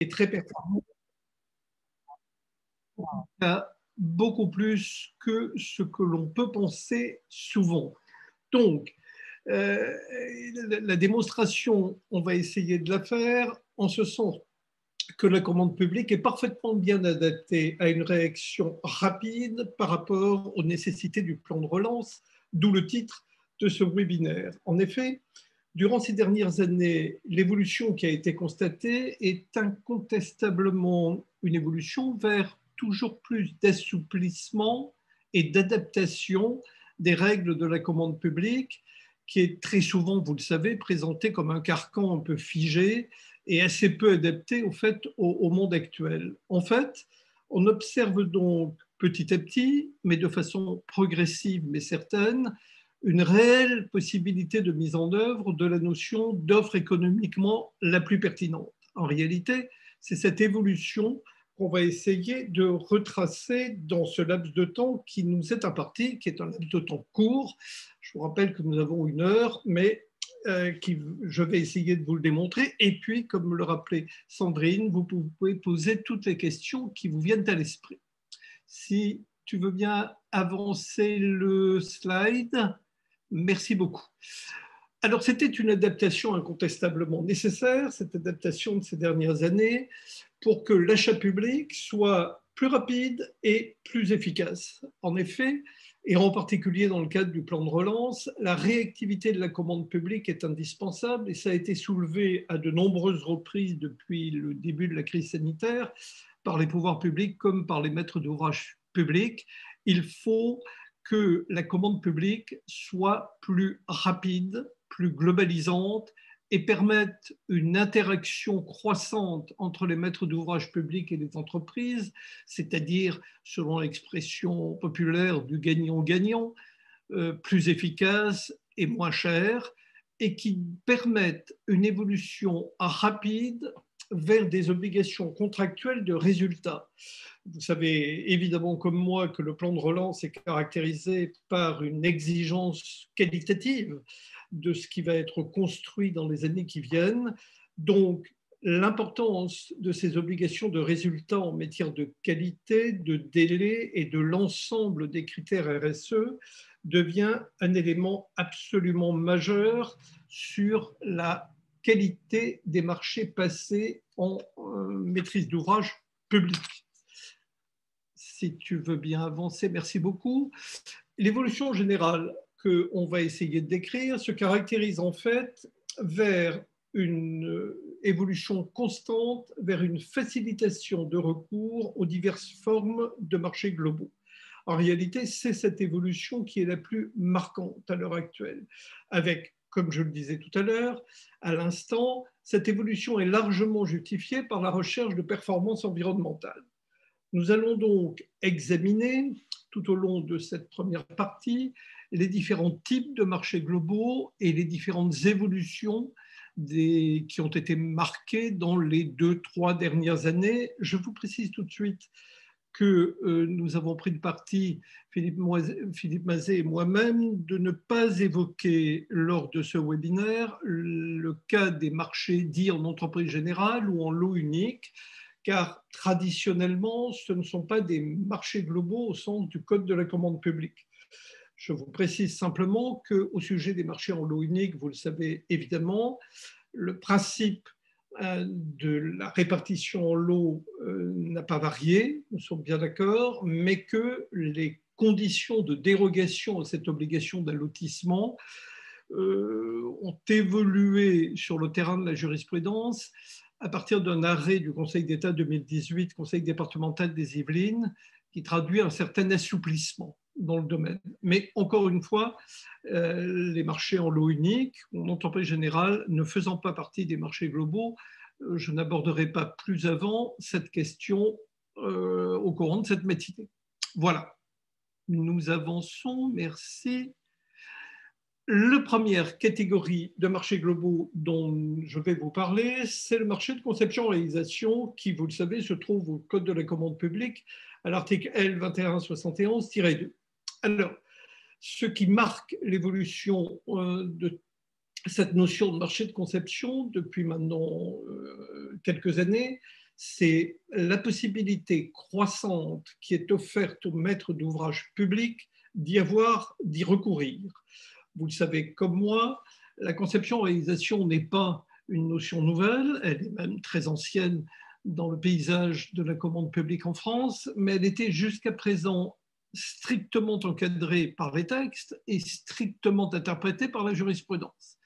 est très performant, beaucoup plus que ce que l'on peut penser souvent. Donc, la démonstration, on va essayer de la faire en ce sens que la commande publique est parfaitement bien adaptée à une réaction rapide par rapport aux nécessités du plan de relance, d'où le titre de ce webinaire. En effet, durant ces dernières années, l'évolution qui a été constatée est incontestablement une évolution vers toujours plus d'assouplissement et d'adaptation des règles de la commande publique, qui est très souvent, vous le savez, présentée comme un carcan un peu figé et assez peu adapté au monde actuel. En fait, on observe donc petit à petit, mais de façon progressive mais certaine, une réelle possibilité de mise en œuvre de la notion d'offre économiquement la plus pertinente. En réalité, c'est cette évolution qu'on va essayer de retracer dans ce laps de temps qui nous est imparti, qui est un laps de temps court. Je vous rappelle que nous avons 1 heure, mais je vais essayer de vous le démontrer. Et puis, comme le rappelait Sandrine, vous pouvez poser toutes les questions qui vous viennent à l'esprit. Si tu veux bien avancer le slide. Merci beaucoup. Alors, c'était une adaptation incontestablement nécessaire, cette adaptation de ces dernières années, pour que l'achat public soit plus rapide et plus efficace. En effet, et en particulier dans le cadre du plan de relance, la réactivité de la commande publique est indispensable et ça a été soulevé à de nombreuses reprises depuis le début de la crise sanitaire par les pouvoirs publics comme par les maîtres d'ouvrage publics. Il faut que la commande publique soit plus rapide, plus globalisante et permette une interaction croissante entre les maîtres d'ouvrage publics et les entreprises, c'est-à-dire, selon l'expression populaire, du gagnant-gagnant, plus efficace et moins cher, et qui permette une évolution rapide vers des obligations contractuelles de résultats. Vous savez évidemment comme moi que le plan de relance est caractérisé par une exigence qualitative de ce qui va être construit dans les années qui viennent. Donc, l'importance de ces obligations de résultats en matière de qualité, de délai et de l'ensemble des critères RSE devient un élément absolument majeur sur la qualité des marchés passés en maîtrise d'ouvrage public. Si tu veux bien avancer, merci beaucoup. L'évolution générale qu'on va essayer de décrire se caractérise en fait vers une évolution constante, vers une facilitation de recours aux diverses formes de marchés globaux. En réalité, c'est cette évolution qui est la plus marquante à l'heure actuelle, avec, comme je le disais tout à l'heure, à l'instant, cette évolution est largement justifiée par la recherche de performance environnementale. Nous allons donc examiner tout au long de cette première partie les différents types de marchés globaux et les différentes évolutions qui ont été marquées dans les 2-3 dernières années. Je vous précise tout de suite que nous avons pris le parti, Philippe Mazet et moi-même, de ne pas évoquer lors de ce webinaire le cas des marchés dits en entreprise générale ou en lot unique, car traditionnellement, ce ne sont pas des marchés globaux au sens du Code de la commande publique. Je vous précise simplement qu'au sujet des marchés en lot unique, vous le savez évidemment, le principe de la répartition en lot n'a pas varié, nous sommes bien d'accord, mais que les conditions de dérogation à cette obligation d'allotissement ont évolué sur le terrain de la jurisprudence à partir d'un arrêt du Conseil d'État 2018, Conseil départemental des Yvelines, qui traduit un certain assouplissement dans le domaine. Mais encore une fois, les marchés en lot unique, en entreprise générale, ne faisant pas partie des marchés globaux, je n'aborderai pas plus avant cette question au courant de cette matinée. Voilà, nous avançons, merci. La première catégorie de marchés globaux dont je vais vous parler, c'est le marché de conception-réalisation qui, vous le savez, se trouve au Code de la commande publique à l'article L 2171-2. Alors, ce qui marque l'évolution de cette notion de marché de conception depuis maintenant quelques années, c'est la possibilité croissante qui est offerte aux maîtres d'ouvrage publics d'y recourir. Vous le savez comme moi, la conception-réalisation n'est pas une notion nouvelle, elle est même très ancienne dans le paysage de la commande publique en France, mais elle était jusqu'à présent strictement encadrée par les textes et strictement interprétée par la jurisprudence.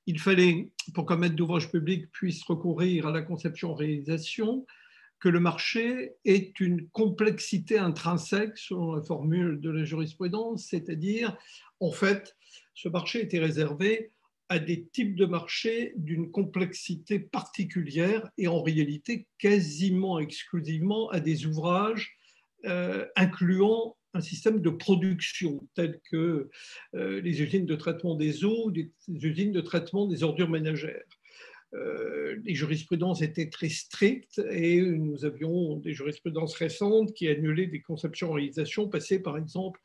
Il fallait, pour qu'un maître d'ouvrage public puisse recourir à la conception-réalisation, que le marché ait une complexité intrinsèque, selon la formule de la jurisprudence, c'est-à-dire, en fait, ce marché était réservé à des types de marchés d'une complexité particulière et en réalité quasiment exclusivement à des ouvrages incluant un système de production tel que les usines de traitement des eaux, des usines de traitement des ordures ménagères. Les jurisprudences étaient très strictes et nous avions des jurisprudences récentes qui annulaient des conceptions-réalisations passées par exemple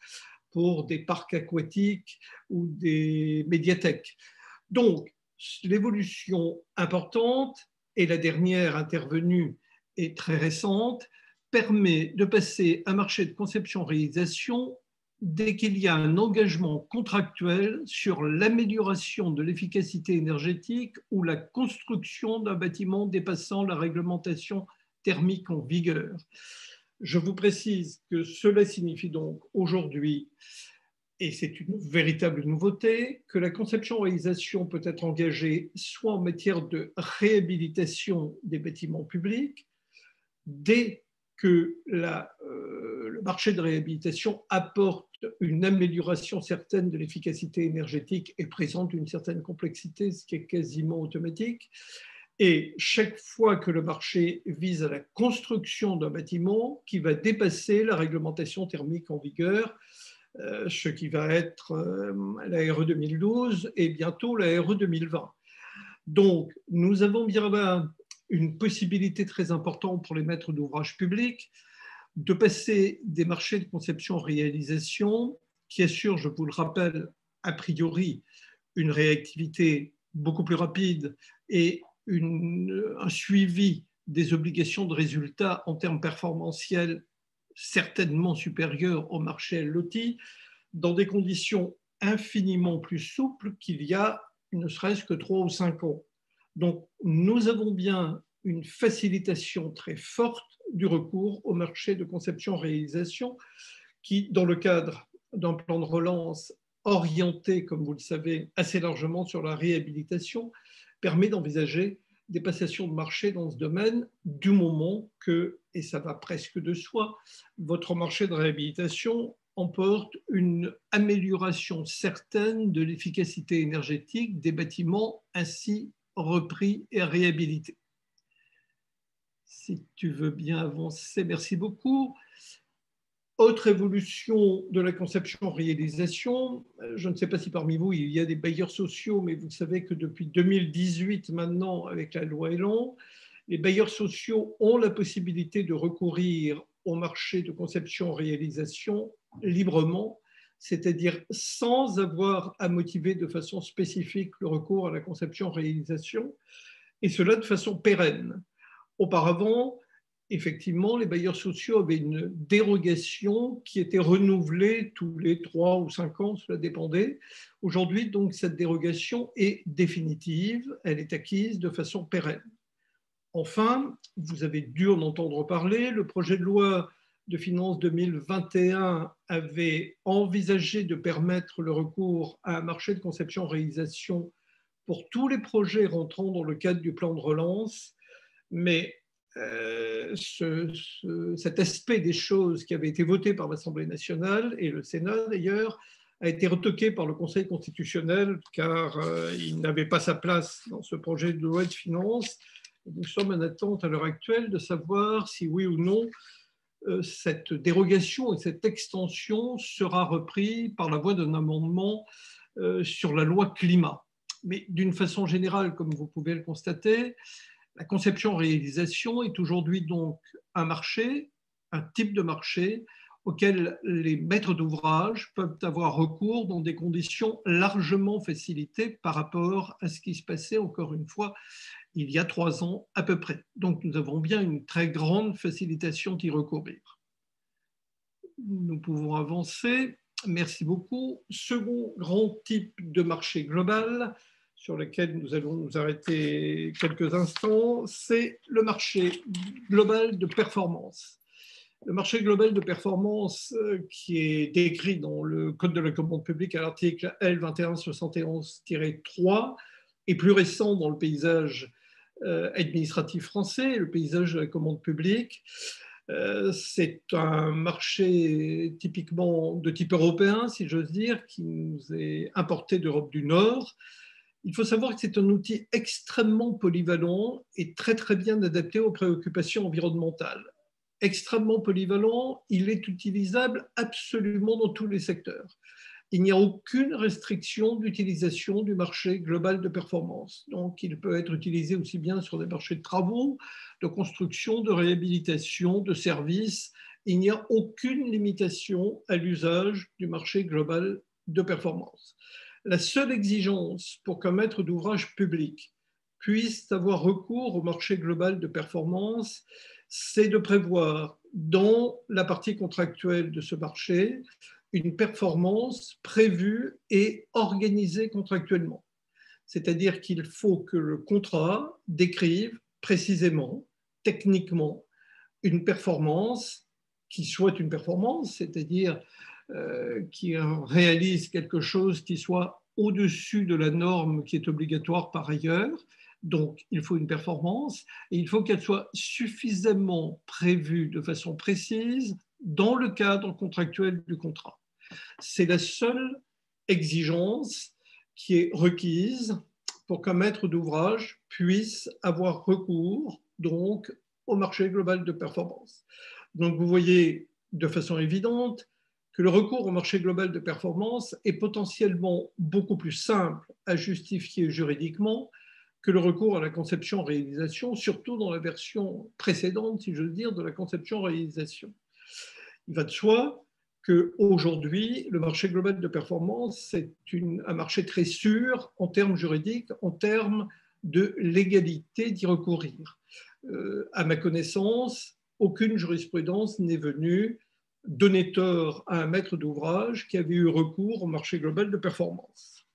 pour des parcs aquatiques ou des médiathèques. Donc, l'évolution importante, et la dernière intervenue est très récente, permet de passer un marché de conception-réalisation dès qu'il y a un engagement contractuel sur l'amélioration de l'efficacité énergétique ou la construction d'un bâtiment dépassant la réglementation thermique en vigueur. Je vous précise que cela signifie donc aujourd'hui, et c'est une véritable nouveauté, que la conception-réalisation peut être engagée soit en matière de réhabilitation des bâtiments publics, dès que le marché de réhabilitation apporte une amélioration certaine de l'efficacité énergétique et présente une certaine complexité, ce qui est quasiment automatique. Et chaque fois que le marché vise à la construction d'un bâtiment qui va dépasser la réglementation thermique en vigueur, ce qui va être la RE 2012 et bientôt la RE 2020. Donc, nous avons bien là une possibilité très importante pour les maîtres d'ouvrage publics de passer des marchés de conception-réalisation qui assurent, je vous le rappelle, a priori, une réactivité beaucoup plus rapide et un suivi des obligations de résultats en termes performantiels certainement supérieurs au marché LOTI, dans des conditions infiniment plus souples qu'il y a ne serait-ce que 3 ou 5 ans. Donc, nous avons bien une facilitation très forte du recours au marché de conception-réalisation qui, dans le cadre d'un plan de relance orienté, comme vous le savez, assez largement sur la réhabilitation, permet d'envisager des passations de marché dans ce domaine du moment que, et ça va presque de soi, votre marché de réhabilitation emporte une amélioration certaine de l'efficacité énergétique des bâtiments ainsi repris et réhabilités. Si tu veux bien avancer, merci beaucoup. Autre évolution de la conception-réalisation, je ne sais pas si parmi vous il y a des bailleurs sociaux, mais vous savez que depuis 2018 maintenant, avec la loi Elan, les bailleurs sociaux ont la possibilité de recourir au marché de conception-réalisation librement, c'est-à-dire sans avoir à motiver de façon spécifique le recours à la conception-réalisation, et cela de façon pérenne. Auparavant, effectivement, les bailleurs sociaux avaient une dérogation qui était renouvelée tous les 3 ou 5 ans, cela dépendait. Aujourd'hui, donc, cette dérogation est définitive, elle est acquise de façon pérenne. Enfin, vous avez dû en entendre parler, le projet de loi de finances 2021 avait envisagé de permettre le recours à un marché de conception-réalisation pour tous les projets rentrant dans le cadre du plan de relance, mais cet aspect des choses qui avait été voté par l'Assemblée nationale et le Sénat d'ailleurs a été retoqué par le Conseil constitutionnel car il n'avait pas sa place dans ce projet de loi de finances. Nous sommes en attente à l'heure actuelle de savoir si oui ou non cette dérogation et cette extension sera reprise par la voie d'un amendement sur la loi climat. Mais d'une façon générale, comme vous pouvez le constater, la conception-réalisation est aujourd'hui donc un marché, un type de marché auquel les maîtres d'ouvrage peuvent avoir recours dans des conditions largement facilitées par rapport à ce qui se passait, encore une fois, il y a 3 ans à peu près. Donc nous avons bien une très grande facilitation d'y recourir. Nous pouvons avancer. Merci beaucoup. Second grand type de marché global sur lequel nous allons nous arrêter quelques instants, c'est le marché global de performance. Le marché global de performance qui est décrit dans le Code de la commande publique à l'article L2171-3 est plus récent dans le paysage administratif français, le paysage de la commande publique. C'est un marché typiquement de type européen, si j'ose dire, qui nous est importé d'Europe du Nord. Il faut savoir que c'est un outil extrêmement polyvalent et très très bien adapté aux préoccupations environnementales. Extrêmement polyvalent, il est utilisable absolument dans tous les secteurs. Il n'y a aucune restriction d'utilisation du marché global de performance. Donc, il peut être utilisé aussi bien sur des marchés de travaux, de construction, de réhabilitation, de services. Il n'y a aucune limitation à l'usage du marché global de performance. La seule exigence pour qu'un maître d'ouvrage public puisse avoir recours au marché global de performance, c'est de prévoir dans la partie contractuelle de ce marché une performance prévue et organisée contractuellement. C'est-à-dire qu'il faut que le contrat décrive précisément, techniquement, une performance qui soit une performance, c'est-à-dire qui réalise quelque chose qui soit au-dessus de la norme qui est obligatoire par ailleurs. Donc, il faut une performance et il faut qu'elle soit suffisamment prévue de façon précise dans le cadre contractuel du contrat. C'est la seule exigence qui est requise pour qu'un maître d'ouvrage puisse avoir recours donc au marché global de performance. Donc, vous voyez de façon évidente que le recours au marché global de performance est potentiellement beaucoup plus simple à justifier juridiquement que le recours à la conception-réalisation, surtout dans la version précédente, si j'ose dire, de la conception-réalisation. Il va de soi qu'aujourd'hui, le marché global de performance, c'est un marché très sûr en termes juridiques, en termes de légalité d'y recourir. À ma connaissance, aucune jurisprudence n'est venue donner tort à un maître d'ouvrage qui avait eu recours au marché global de performance.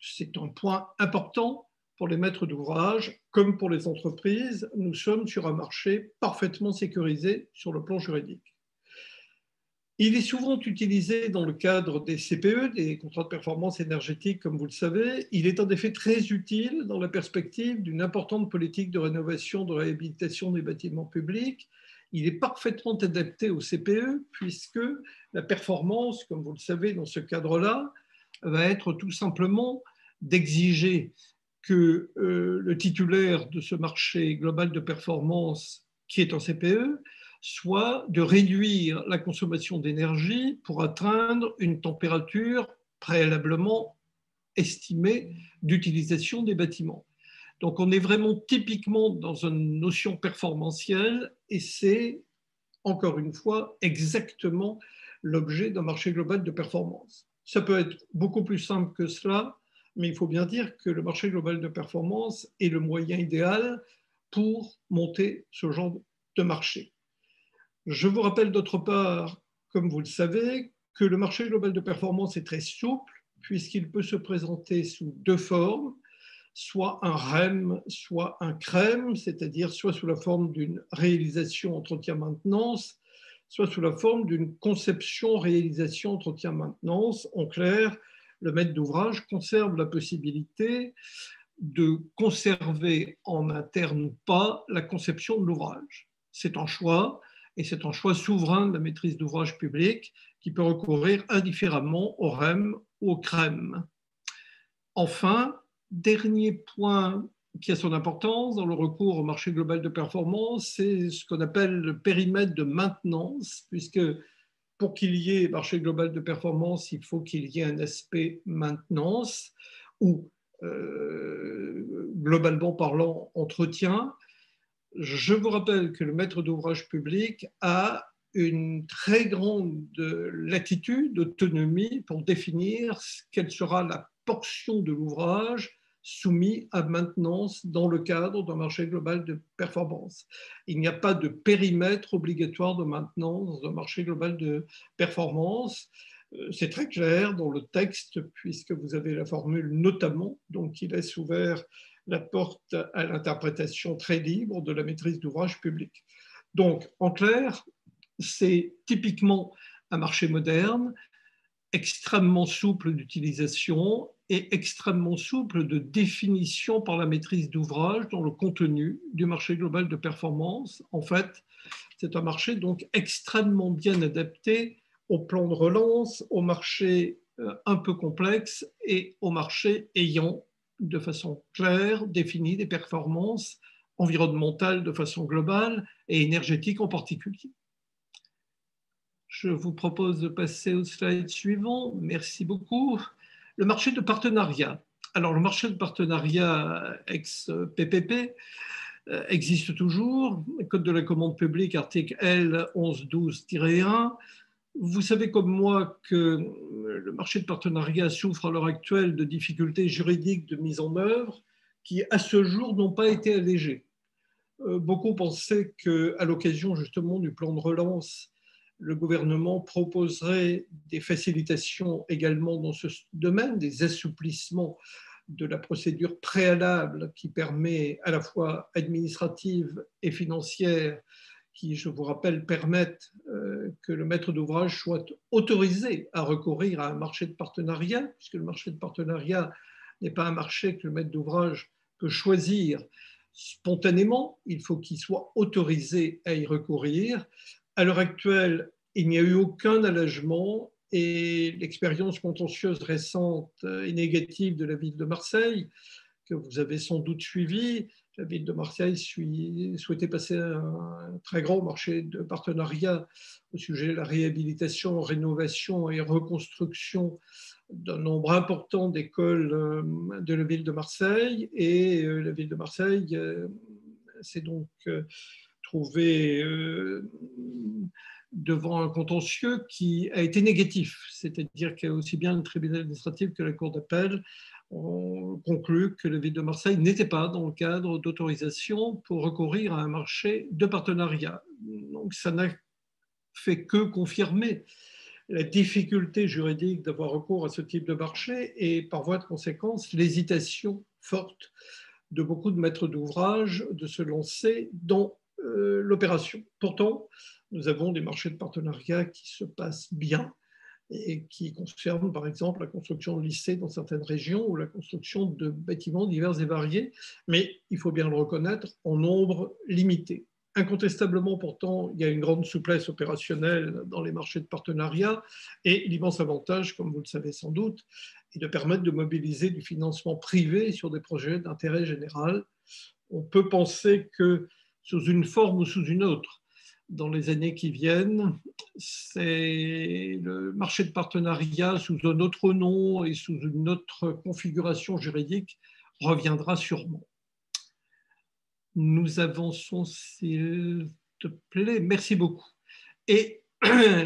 C'est un point important pour les maîtres d'ouvrage, comme pour les entreprises. Nous sommes sur un marché parfaitement sécurisé sur le plan juridique. Il est souvent utilisé dans le cadre des CPE, des contrats de performance énergétique, comme vous le savez. Il est en effet très utile dans la perspective d'une importante politique de rénovation, de réhabilitation des bâtiments publics. Il est parfaitement adapté au CPE puisque la performance, comme vous le savez, dans ce cadre-là, va être tout simplement d'exiger que le titulaire de ce marché global de performance, qui est en CPE, soit de réduire la consommation d'énergie pour atteindre une température préalablement estimée d'utilisation des bâtiments. Donc on est vraiment typiquement dans une notion performantielle et c'est, encore une fois, exactement l'objet d'un marché global de performance. Ça peut être beaucoup plus simple que cela, mais il faut bien dire que le marché global de performance est le moyen idéal pour monter ce genre de marché. Je vous rappelle d'autre part, comme vous le savez, que le marché global de performance est très souple puisqu'il peut se présenter sous 2 formes, soit un REM, soit un CREM, c'est-à-dire soit sous la forme d'une réalisation entretien-maintenance, soit sous la forme d'une conception, réalisation, entretien-maintenance. En clair, le maître d'ouvrage conserve la possibilité de conserver en interne ou pas la conception de l'ouvrage. C'est un choix, et c'est un choix souverain de la maîtrise d'ouvrage publique qui peut recourir indifféremment au REM ou au CREM. Enfin, dernier point qui a son importance dans le recours au marché global de performance, c'est ce qu'on appelle le périmètre de maintenance, puisque pour qu'il y ait marché global de performance, il faut qu'il y ait un aspect maintenance ou, globalement parlant, entretien. Je vous rappelle que le maître d'ouvrage public a une très grande latitude, autonomie pour définir quelle sera la portion de l'ouvrage soumis à maintenance dans le cadre d'un marché global de performance. Il n'y a pas de périmètre obligatoire de maintenance dans un marché global de performance. C'est très clair dans le texte, puisque vous avez la formule notamment, donc qui laisse ouvert la porte à l'interprétation très libre de la maîtrise d'ouvrage public. Donc, en clair, c'est typiquement un marché moderne, extrêmement souple d'utilisation et extrêmement souple de définition par la maîtrise d'ouvrage dans le contenu du marché global de performance. En fait, c'est un marché donc extrêmement bien adapté au plan de relance, au marché un peu complexe et au marché ayant de façon claire défini des performances environnementales de façon globale et énergétiques en particulier. Je vous propose de passer au slide suivant. Merci beaucoup. Le marché de partenariat. Alors, le marché de partenariat ex-PPP existe toujours. Code de la commande publique, article L 1112-1. Vous savez comme moi que le marché de partenariat souffre à l'heure actuelle de difficultés juridiques de mise en œuvre qui, à ce jour, n'ont pas été allégées. Beaucoup pensaient qu'à l'occasion justement du plan de relance, le gouvernement proposerait des facilitations également dans ce domaine, des assouplissements de la procédure préalable qui permet à la fois administrative et financière, qui, je vous rappelle, permettent que le maître d'ouvrage soit autorisé à recourir à un marché de partenariat, puisque le marché de partenariat n'est pas un marché que le maître d'ouvrage peut choisir spontanément, il faut qu'il soit autorisé à y recourir. À l'heure actuelle, il n'y a eu aucun allègement et l'expérience contentieuse récente et négative de la ville de Marseille, que vous avez sans doute suivi, la ville de Marseille souhaitait passer un très grand marché de partenariat au sujet de la réhabilitation, rénovation et reconstruction d'un nombre important d'écoles de la ville de Marseille. Et la ville de Marseille s'est donc trouvée devant un contentieux qui a été négatif, c'est-à-dire qu'il y a aussi bien le tribunal administratif que la cour d'appel ont conclu que la ville de Marseille n'était pas dans le cadre d'autorisation pour recourir à un marché de partenariat. Donc ça n'a fait que confirmer la difficulté juridique d'avoir recours à ce type de marché et par voie de conséquence l'hésitation forte de beaucoup de maîtres d'ouvrage de se lancer dans l'opération. Pourtant, nous avons des marchés de partenariat qui se passent bien et qui concernent par exemple la construction de lycées dans certaines régions ou la construction de bâtiments divers et variés, mais il faut bien le reconnaître, en nombre limité. Incontestablement, pourtant, il y a une grande souplesse opérationnelle dans les marchés de partenariat et l'immense avantage, comme vous le savez sans doute, est de permettre de mobiliser du financement privé sur des projets d'intérêt général. On peut penser que sous une forme ou sous une autre, dans les années qui viennent, c'est le marché de partenariat sous un autre nom et sous une autre configuration juridique reviendra sûrement. Nous avançons, s'il te plaît. Merci beaucoup. Et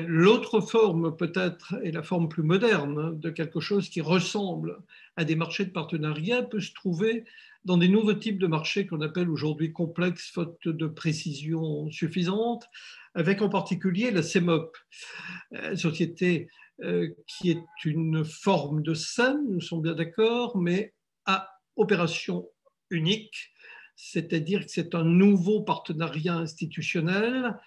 l'autre forme peut-être est la forme plus moderne de quelque chose qui ressemble à des marchés de partenariat peut se trouver dans des nouveaux types de marchés qu'on appelle aujourd'hui complexes faute de précision suffisante, avec en particulier la CEMOP, société qui est une forme de SEM, nous sommes bien d'accord, mais à opération unique, c'est-à-dire que c'est un nouveau partenariat institutionnel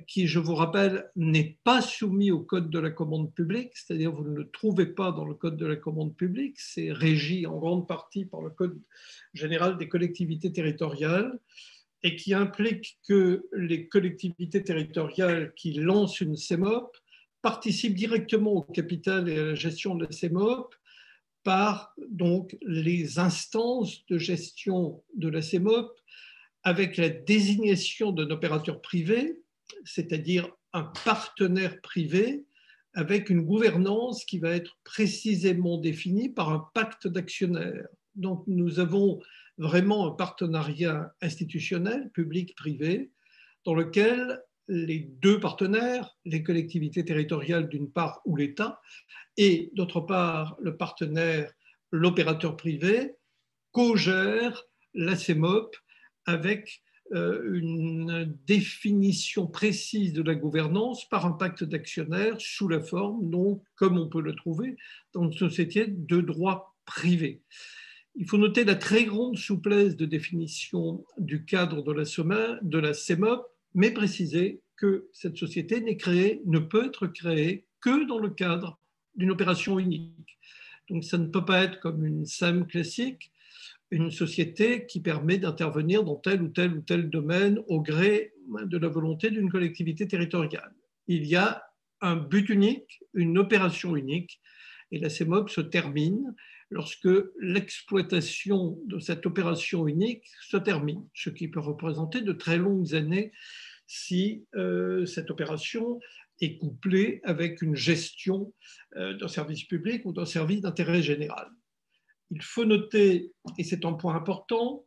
qui, je vous rappelle, n'est pas soumis au Code de la commande publique, c'est-à-dire vous ne le trouvez pas dans le Code de la commande publique, c'est régi en grande partie par le Code général des collectivités territoriales et qui implique que les collectivités territoriales qui lancent une CEMOP participent directement au capital et à la gestion de la CEMOP par donc les instances de gestion de la CEMOP avec la désignation d'un opérateur privé, c'est-à-dire un partenaire privé avec une gouvernance qui va être précisément définie par un pacte d'actionnaires. Donc nous avons vraiment un partenariat institutionnel, public-privé, dans lequel les deux partenaires, les collectivités territoriales d'une part ou l'État, et d'autre part le partenaire, l'opérateur privé, co-gère la CEMOP avec une définition précise de la gouvernance par un pacte d'actionnaires sous la forme, donc, comme on peut le trouver dans une société de droit privé. Il faut noter la très grande souplesse de définition du cadre de la CEMOP, mais préciser que cette société ne peut être créée que dans le cadre d'une opération unique. Donc ça ne peut pas être comme une SAM classique, une société qui permet d'intervenir dans tel ou tel ou tel domaine au gré de la volonté d'une collectivité territoriale. Il y a un but unique, une opération unique, et la CEMOP se termine lorsque l'exploitation de cette opération unique se termine, ce qui peut représenter de très longues années si cette opération est couplée avec une gestion d'un service public ou d'un service d'intérêt général. Il faut noter, et c'est un point important,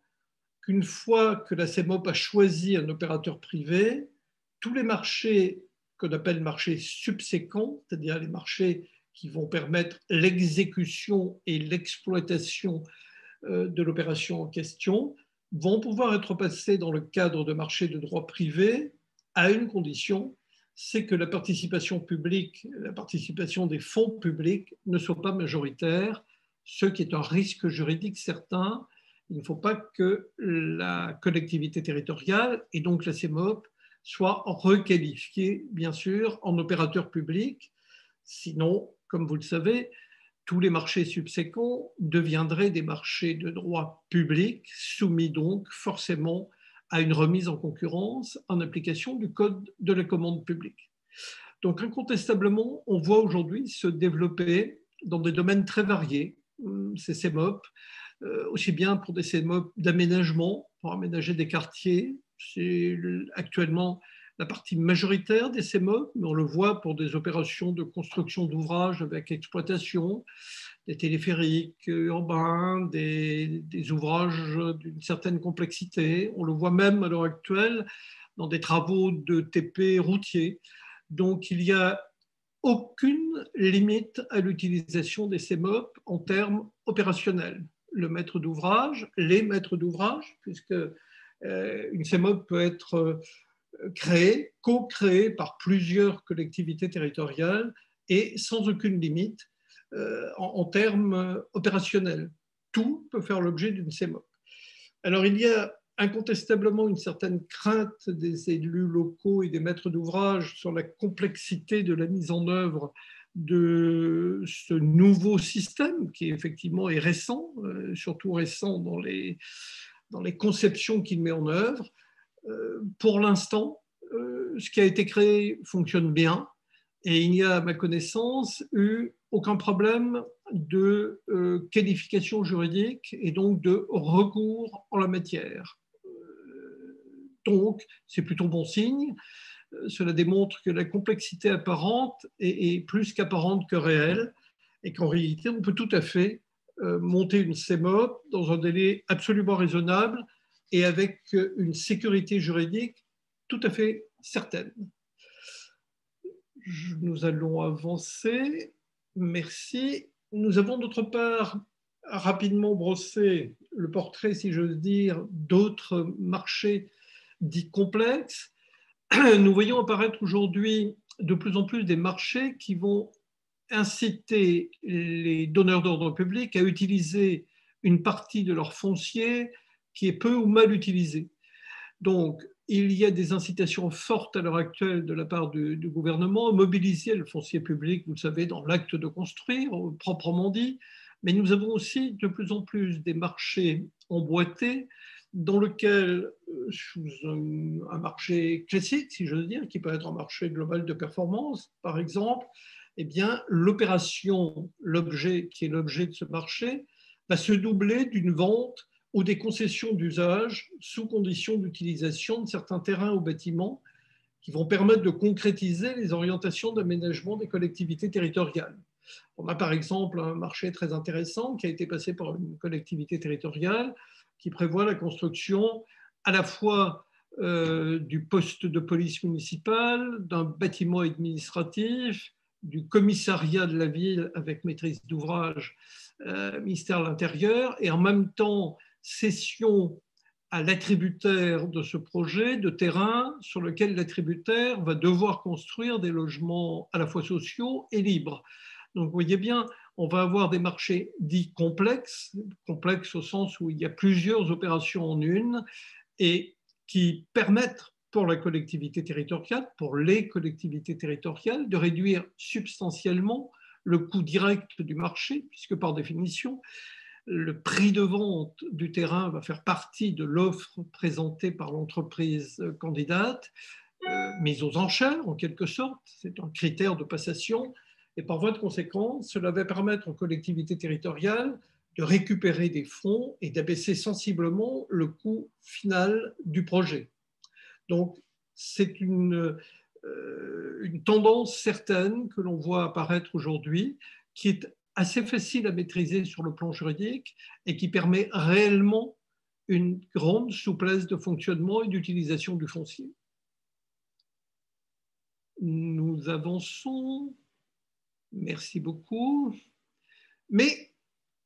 qu'une fois que la CEMOP a choisi un opérateur privé, tous les marchés qu'on appelle marchés subséquents, c'est-à-dire les marchés qui vont permettre l'exécution et l'exploitation de l'opération en question, vont pouvoir être passés dans le cadre de marchés de droit privé à une condition, c'est que la participation publique, la participation des fonds publics ne soit pas majoritaire, ce qui est un risque juridique certain. Il ne faut pas que la collectivité territoriale et donc la CEMOP soient requalifiées, bien sûr, en opérateur public. Sinon, comme vous le savez, tous les marchés subséquents deviendraient des marchés de droit public, soumis donc forcément à une remise en concurrence en application du Code de la commande publique. Donc incontestablement, on voit aujourd'hui se développer dans des domaines très variés ces CEMOP, aussi bien pour des CEMOP d'aménagement, pour aménager des quartiers. C'est actuellement la partie majoritaire des CEMOP, mais on le voit pour des opérations de construction d'ouvrages avec exploitation, des téléphériques urbains, des ouvrages d'une certaine complexité. On le voit même à l'heure actuelle dans des travaux de TP routiers. Donc il y a aucune limite à l'utilisation des CEMOP en termes opérationnels. Le maître d'ouvrage, les maîtres d'ouvrage, puisque une CEMOP peut être créée, co-créée par plusieurs collectivités territoriales et sans aucune limite en termes opérationnels. Tout peut faire l'objet d'une CEMOP. Alors il y a incontestablement une certaine crainte des élus locaux et des maîtres d'ouvrage sur la complexité de la mise en œuvre de ce nouveau système qui effectivement est récent, surtout récent dans les conceptions qu'il met en œuvre. Pour l'instant, ce qui a été créé fonctionne bien et il n'y a, à ma connaissance, eu aucun problème de qualification juridique et donc de recours en la matière. Donc, c'est plutôt bon signe. Cela démontre que la complexité apparente est plus qu'apparente que réelle et qu'en réalité, on peut tout à fait monter une CEMOP dans un délai absolument raisonnable et avec une sécurité juridique tout à fait certaine. Nous allons avancer. Merci. Nous avons d'autre part rapidement brossé le portrait, si j'ose dire, d'autres marchés dits complexes. Nous voyons apparaître aujourd'hui de plus en plus des marchés qui vont inciter les donneurs d'ordre public à utiliser une partie de leur foncier qui est peu ou mal utilisée. Donc, il y a des incitations fortes à l'heure actuelle de la part du gouvernement à mobiliser le foncier public, vous le savez, dans l'acte de construire, proprement dit, mais nous avons aussi de plus en plus des marchés emboîtés dans lequel, sous un marché classique, si j'ose dire, qui peut être un marché global de performance, par exemple, eh bien, l'opération, l'objet qui est l'objet de ce marché, va se doubler d'une vente ou des concessions d'usage sous condition d'utilisation de certains terrains ou bâtiments qui vont permettre de concrétiser les orientations d'aménagement des collectivités territoriales. On a par exemple un marché très intéressant qui a été passé par une collectivité territoriale qui prévoit la construction à la fois du poste de police municipale, d'un bâtiment administratif, du commissariat de la ville avec maîtrise d'ouvrage, ministère de l'Intérieur, et en même temps cession à l'attributaire de ce projet de terrain sur lequel l'attributaire va devoir construire des logements à la fois sociaux et libres. Donc vous voyez bien, on va avoir des marchés dits complexes, complexes au sens où il y a plusieurs opérations en une, et qui permettent pour la collectivité territoriale, pour les collectivités territoriales, de réduire substantiellement le coût direct du marché, puisque par définition, le prix de vente du terrain va faire partie de l'offre présentée par l'entreprise candidate, mise aux enchères en quelque sorte, c'est un critère de passation, et par voie de conséquence, cela va permettre aux collectivités territoriales de récupérer des fonds et d'abaisser sensiblement le coût final du projet. Donc, c'est une tendance certaine que l'on voit apparaître aujourd'hui, qui est assez facile à maîtriser sur le plan juridique et qui permet réellement une grande souplesse de fonctionnement et d'utilisation du foncier. Nous avançons. Merci beaucoup. Mais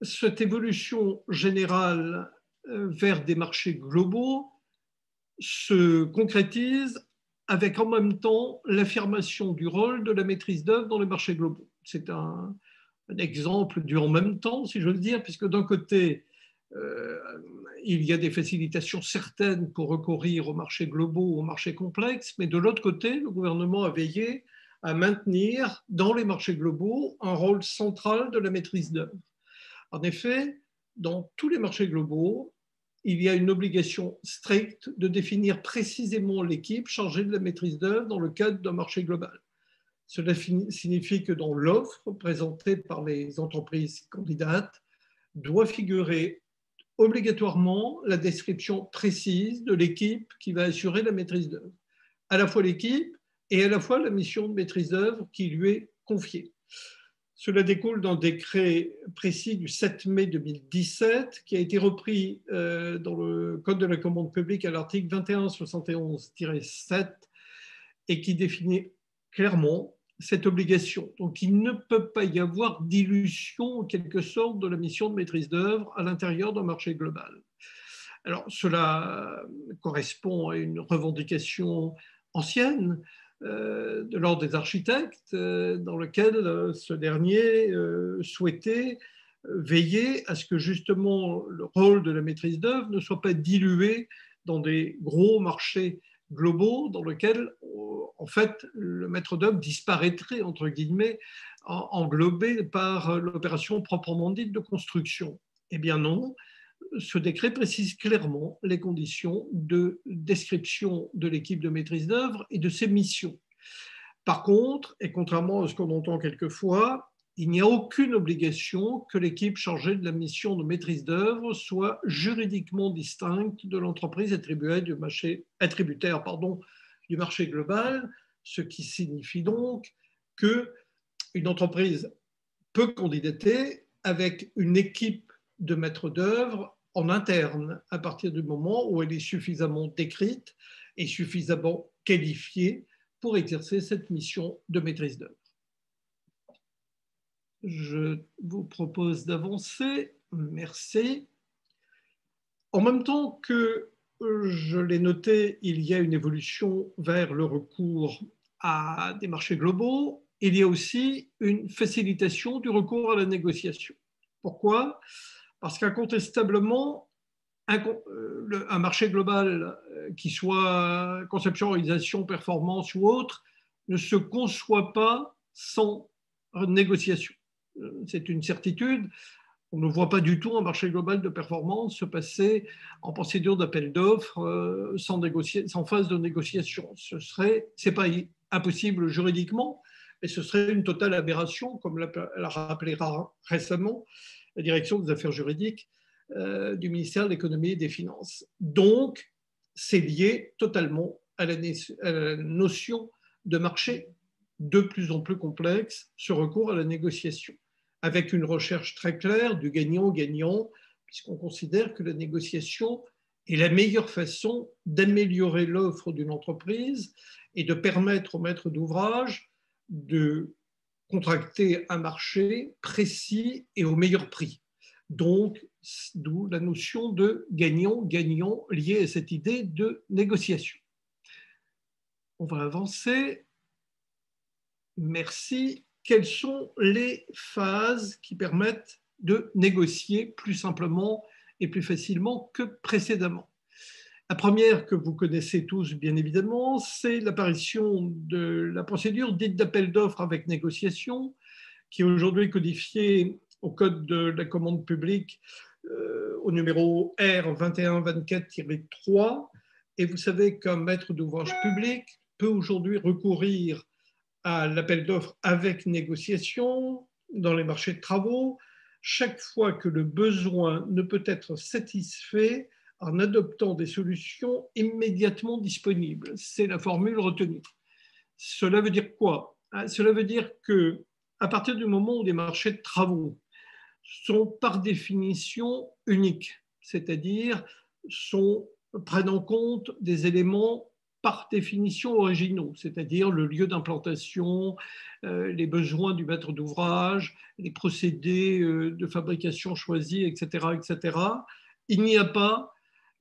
cette évolution générale vers des marchés globaux se concrétise avec en même temps l'affirmation du rôle de la maîtrise d'œuvre dans les marchés globaux. C'est un exemple du en même temps, si je veux le dire, puisque d'un côté, il y a des facilitations certaines pour recourir aux marchés globaux, aux marchés complexes, mais de l'autre côté, le gouvernement a veillé à maintenir dans les marchés globaux un rôle central de la maîtrise d'œuvre. En effet, dans tous les marchés globaux, il y a une obligation stricte de définir précisément l'équipe chargée de la maîtrise d'œuvre dans le cadre d'un marché global. Cela signifie que dans l'offre présentée par les entreprises candidates doit figurer obligatoirement la description précise de l'équipe qui va assurer la maîtrise d'œuvre. À la fois l'équipe et à la fois la mission de maîtrise d'œuvre qui lui est confiée. Cela découle d'un décret précis du 7 mai 2017 qui a été repris dans le Code de la commande publique à l'article 2171-7 et qui définit clairement cette obligation. Donc, il ne peut pas y avoir dilution, en quelque sorte, de la mission de maîtrise d'œuvre à l'intérieur d'un marché global. Alors, cela correspond à une revendication ancienne de l'ordre des architectes, dans lequel ce dernier souhaitait veiller à ce que justement le rôle de la maîtrise d'œuvre ne soit pas dilué dans des gros marchés globaux dans lesquels, en fait, le maître d'œuvre disparaîtrait, entre guillemets, englobé par l'opération proprement dite de construction. Eh bien non, ce décret précise clairement les conditions de description de l'équipe de maîtrise d'œuvre et de ses missions. Par contre, et contrairement à ce qu'on entend quelquefois, il n'y a aucune obligation que l'équipe chargée de la mission de maîtrise d'œuvre soit juridiquement distincte de l'entreprise attributaire du marché global, ce qui signifie donc qu'une entreprise peut candidater avec une équipe de maître d'œuvre en interne à partir du moment où elle est suffisamment décrite et suffisamment qualifiée pour exercer cette mission de maîtrise d'œuvre. Je vous propose d'avancer. Merci. En même temps que je l'ai noté, il y a une évolution vers le recours à des marchés globaux. Il y a aussi une facilitation du recours à la négociation. Pourquoi ? Parce qu'incontestablement, un marché global qui soit conception, organisation, performance ou autre, ne se conçoit pas sans négociation. C'est une certitude. On ne voit pas du tout un marché global de performance se passer en procédure d'appel d'offres sans phase de négociation. C'est pas impossible juridiquement, mais ce serait une totale aberration, comme l'a rappelé récemment la direction des affaires juridiques du ministère de l'économie et des finances. Donc, c'est lié totalement à la notion de marché de plus en plus complexe, ce recours à la négociation, avec une recherche très claire du gagnant-gagnant, puisqu'on considère que la négociation est la meilleure façon d'améliorer l'offre d'une entreprise et de permettre au maître d'ouvrage de contracter un marché précis et au meilleur prix. Donc, d'où la notion de gagnant-gagnant liée à cette idée de négociation. On va avancer. Merci. Quelles sont les phases qui permettent de négocier plus simplement et plus facilement que précédemment? La première que vous connaissez tous, bien évidemment, c'est l'apparition de la procédure dite d'appel d'offres avec négociation, qui est aujourd'hui codifiée au Code de la commande publique au numéro R2124-3. Et vous savez qu'un maître d'ouvrage public peut aujourd'hui recourir à l'appel d'offres avec négociation dans les marchés de travaux chaque fois que le besoin ne peut être satisfait en adoptant des solutions immédiatement disponibles. C'est la formule retenue. Cela veut dire quoi? Cela veut dire qu'à partir du moment où les marchés de travaux sont par définition uniques, c'est-à-dire prennent en compte des éléments par définition originaux, c'est-à-dire le lieu d'implantation, les besoins du maître d'ouvrage, les procédés de fabrication choisis, etc., etc. Il n'y a pas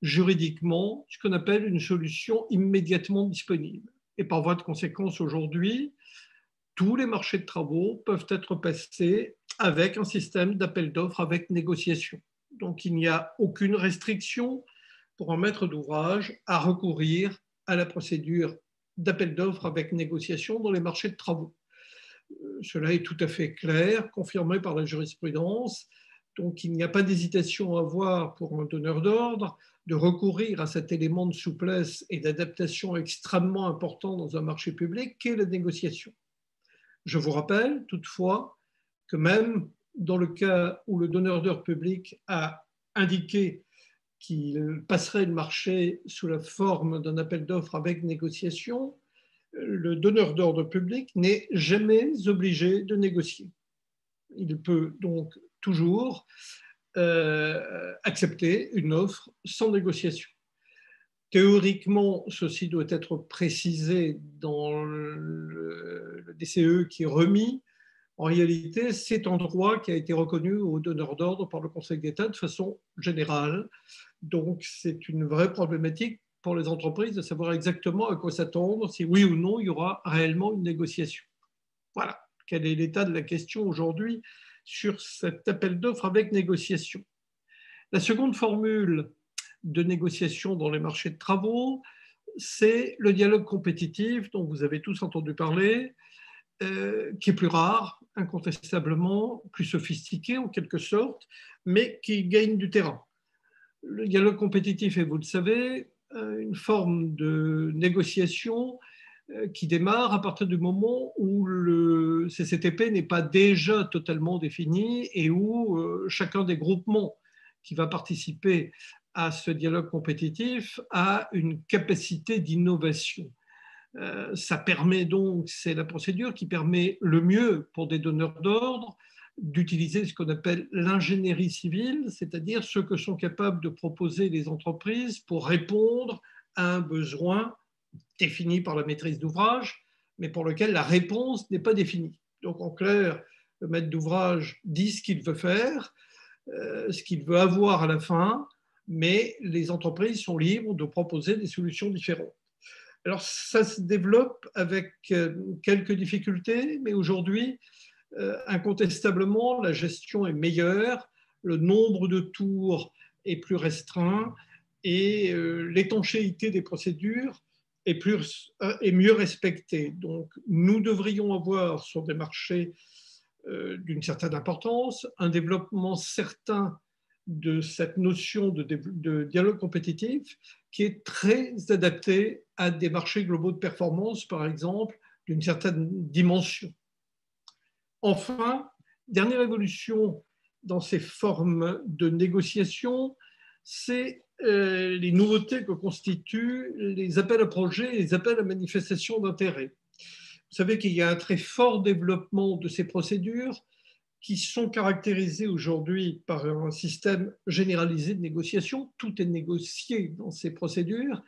juridiquement ce qu'on appelle une solution immédiatement disponible. Et par voie de conséquence, aujourd'hui, tous les marchés de travaux peuvent être passés avec un système d'appel d'offres avec négociation. Donc, il n'y a aucune restriction pour un maître d'ouvrage à recourir à la procédure d'appel d'offres avec négociation dans les marchés de travaux. Cela est tout à fait clair, confirmé par la jurisprudence. Donc, il n'y a pas d'hésitation à avoir pour un donneur d'ordre de recourir à cet élément de souplesse et d'adaptation extrêmement important dans un marché public qu'est la négociation. Je vous rappelle toutefois que même dans le cas où le donneur d'ordre public a indiqué qu'il passerait le marché sous la forme d'un appel d'offres avec négociation, le donneur d'ordre public n'est jamais obligé de négocier. Il peut donc toujours accepter une offre sans négociation. Théoriquement, ceci doit être précisé dans le DCE qui est remis. En réalité, c'est un droit qui a été reconnu aux donneurs d'ordre par le Conseil d'État de façon générale. Donc, c'est une vraie problématique pour les entreprises de savoir exactement à quoi s'attendre, si oui ou non il y aura réellement une négociation. Voilà, quel est l'état de la question aujourd'hui sur cet appel d'offres avec négociation. La seconde formule de négociation dans les marchés de travaux, c'est le dialogue compétitif dont vous avez tous entendu parler, qui est plus rare, incontestablement, plus sophistiqué en quelque sorte, mais qui gagne du terrain. Le dialogue compétitif est, vous le savez, une forme de négociation qui démarre à partir du moment où le CCTP n'est pas déjà totalement défini et où chacun des groupements qui va participer à ce dialogue compétitif a une capacité d'innovation. Ça permet donc, c'est la procédure qui permet le mieux pour des donneurs d'ordre d'utiliser ce qu'on appelle l'ingénierie civile, c'est-à-dire ce que sont capables de proposer les entreprises pour répondre à un besoin défini par la maîtrise d'ouvrage, mais pour lequel la réponse n'est pas définie. Donc en clair, le maître d'ouvrage dit ce qu'il veut faire, ce qu'il veut avoir à la fin, mais les entreprises sont libres de proposer des solutions différentes. Alors ça se développe avec quelques difficultés, mais aujourd'hui, incontestablement, la gestion est meilleure, le nombre de tours est plus restreint et l'étanchéité des procédures est mieux respectée. Donc, nous devrions avoir sur des marchés d'une certaine importance un développement certain de cette notion de dialogue compétitif qui est très adapté à des marchés globaux de performance, par exemple, d'une certaine dimension. Enfin, dernière évolution dans ces formes de négociation, c'est les nouveautés que constituent les appels à projets et les appels à manifestation d'intérêt. Vous savez qu'il y a un très fort développement de ces procédures qui sont caractérisées aujourd'hui par un système généralisé de négociation. Tout est négocié dans ces procédures,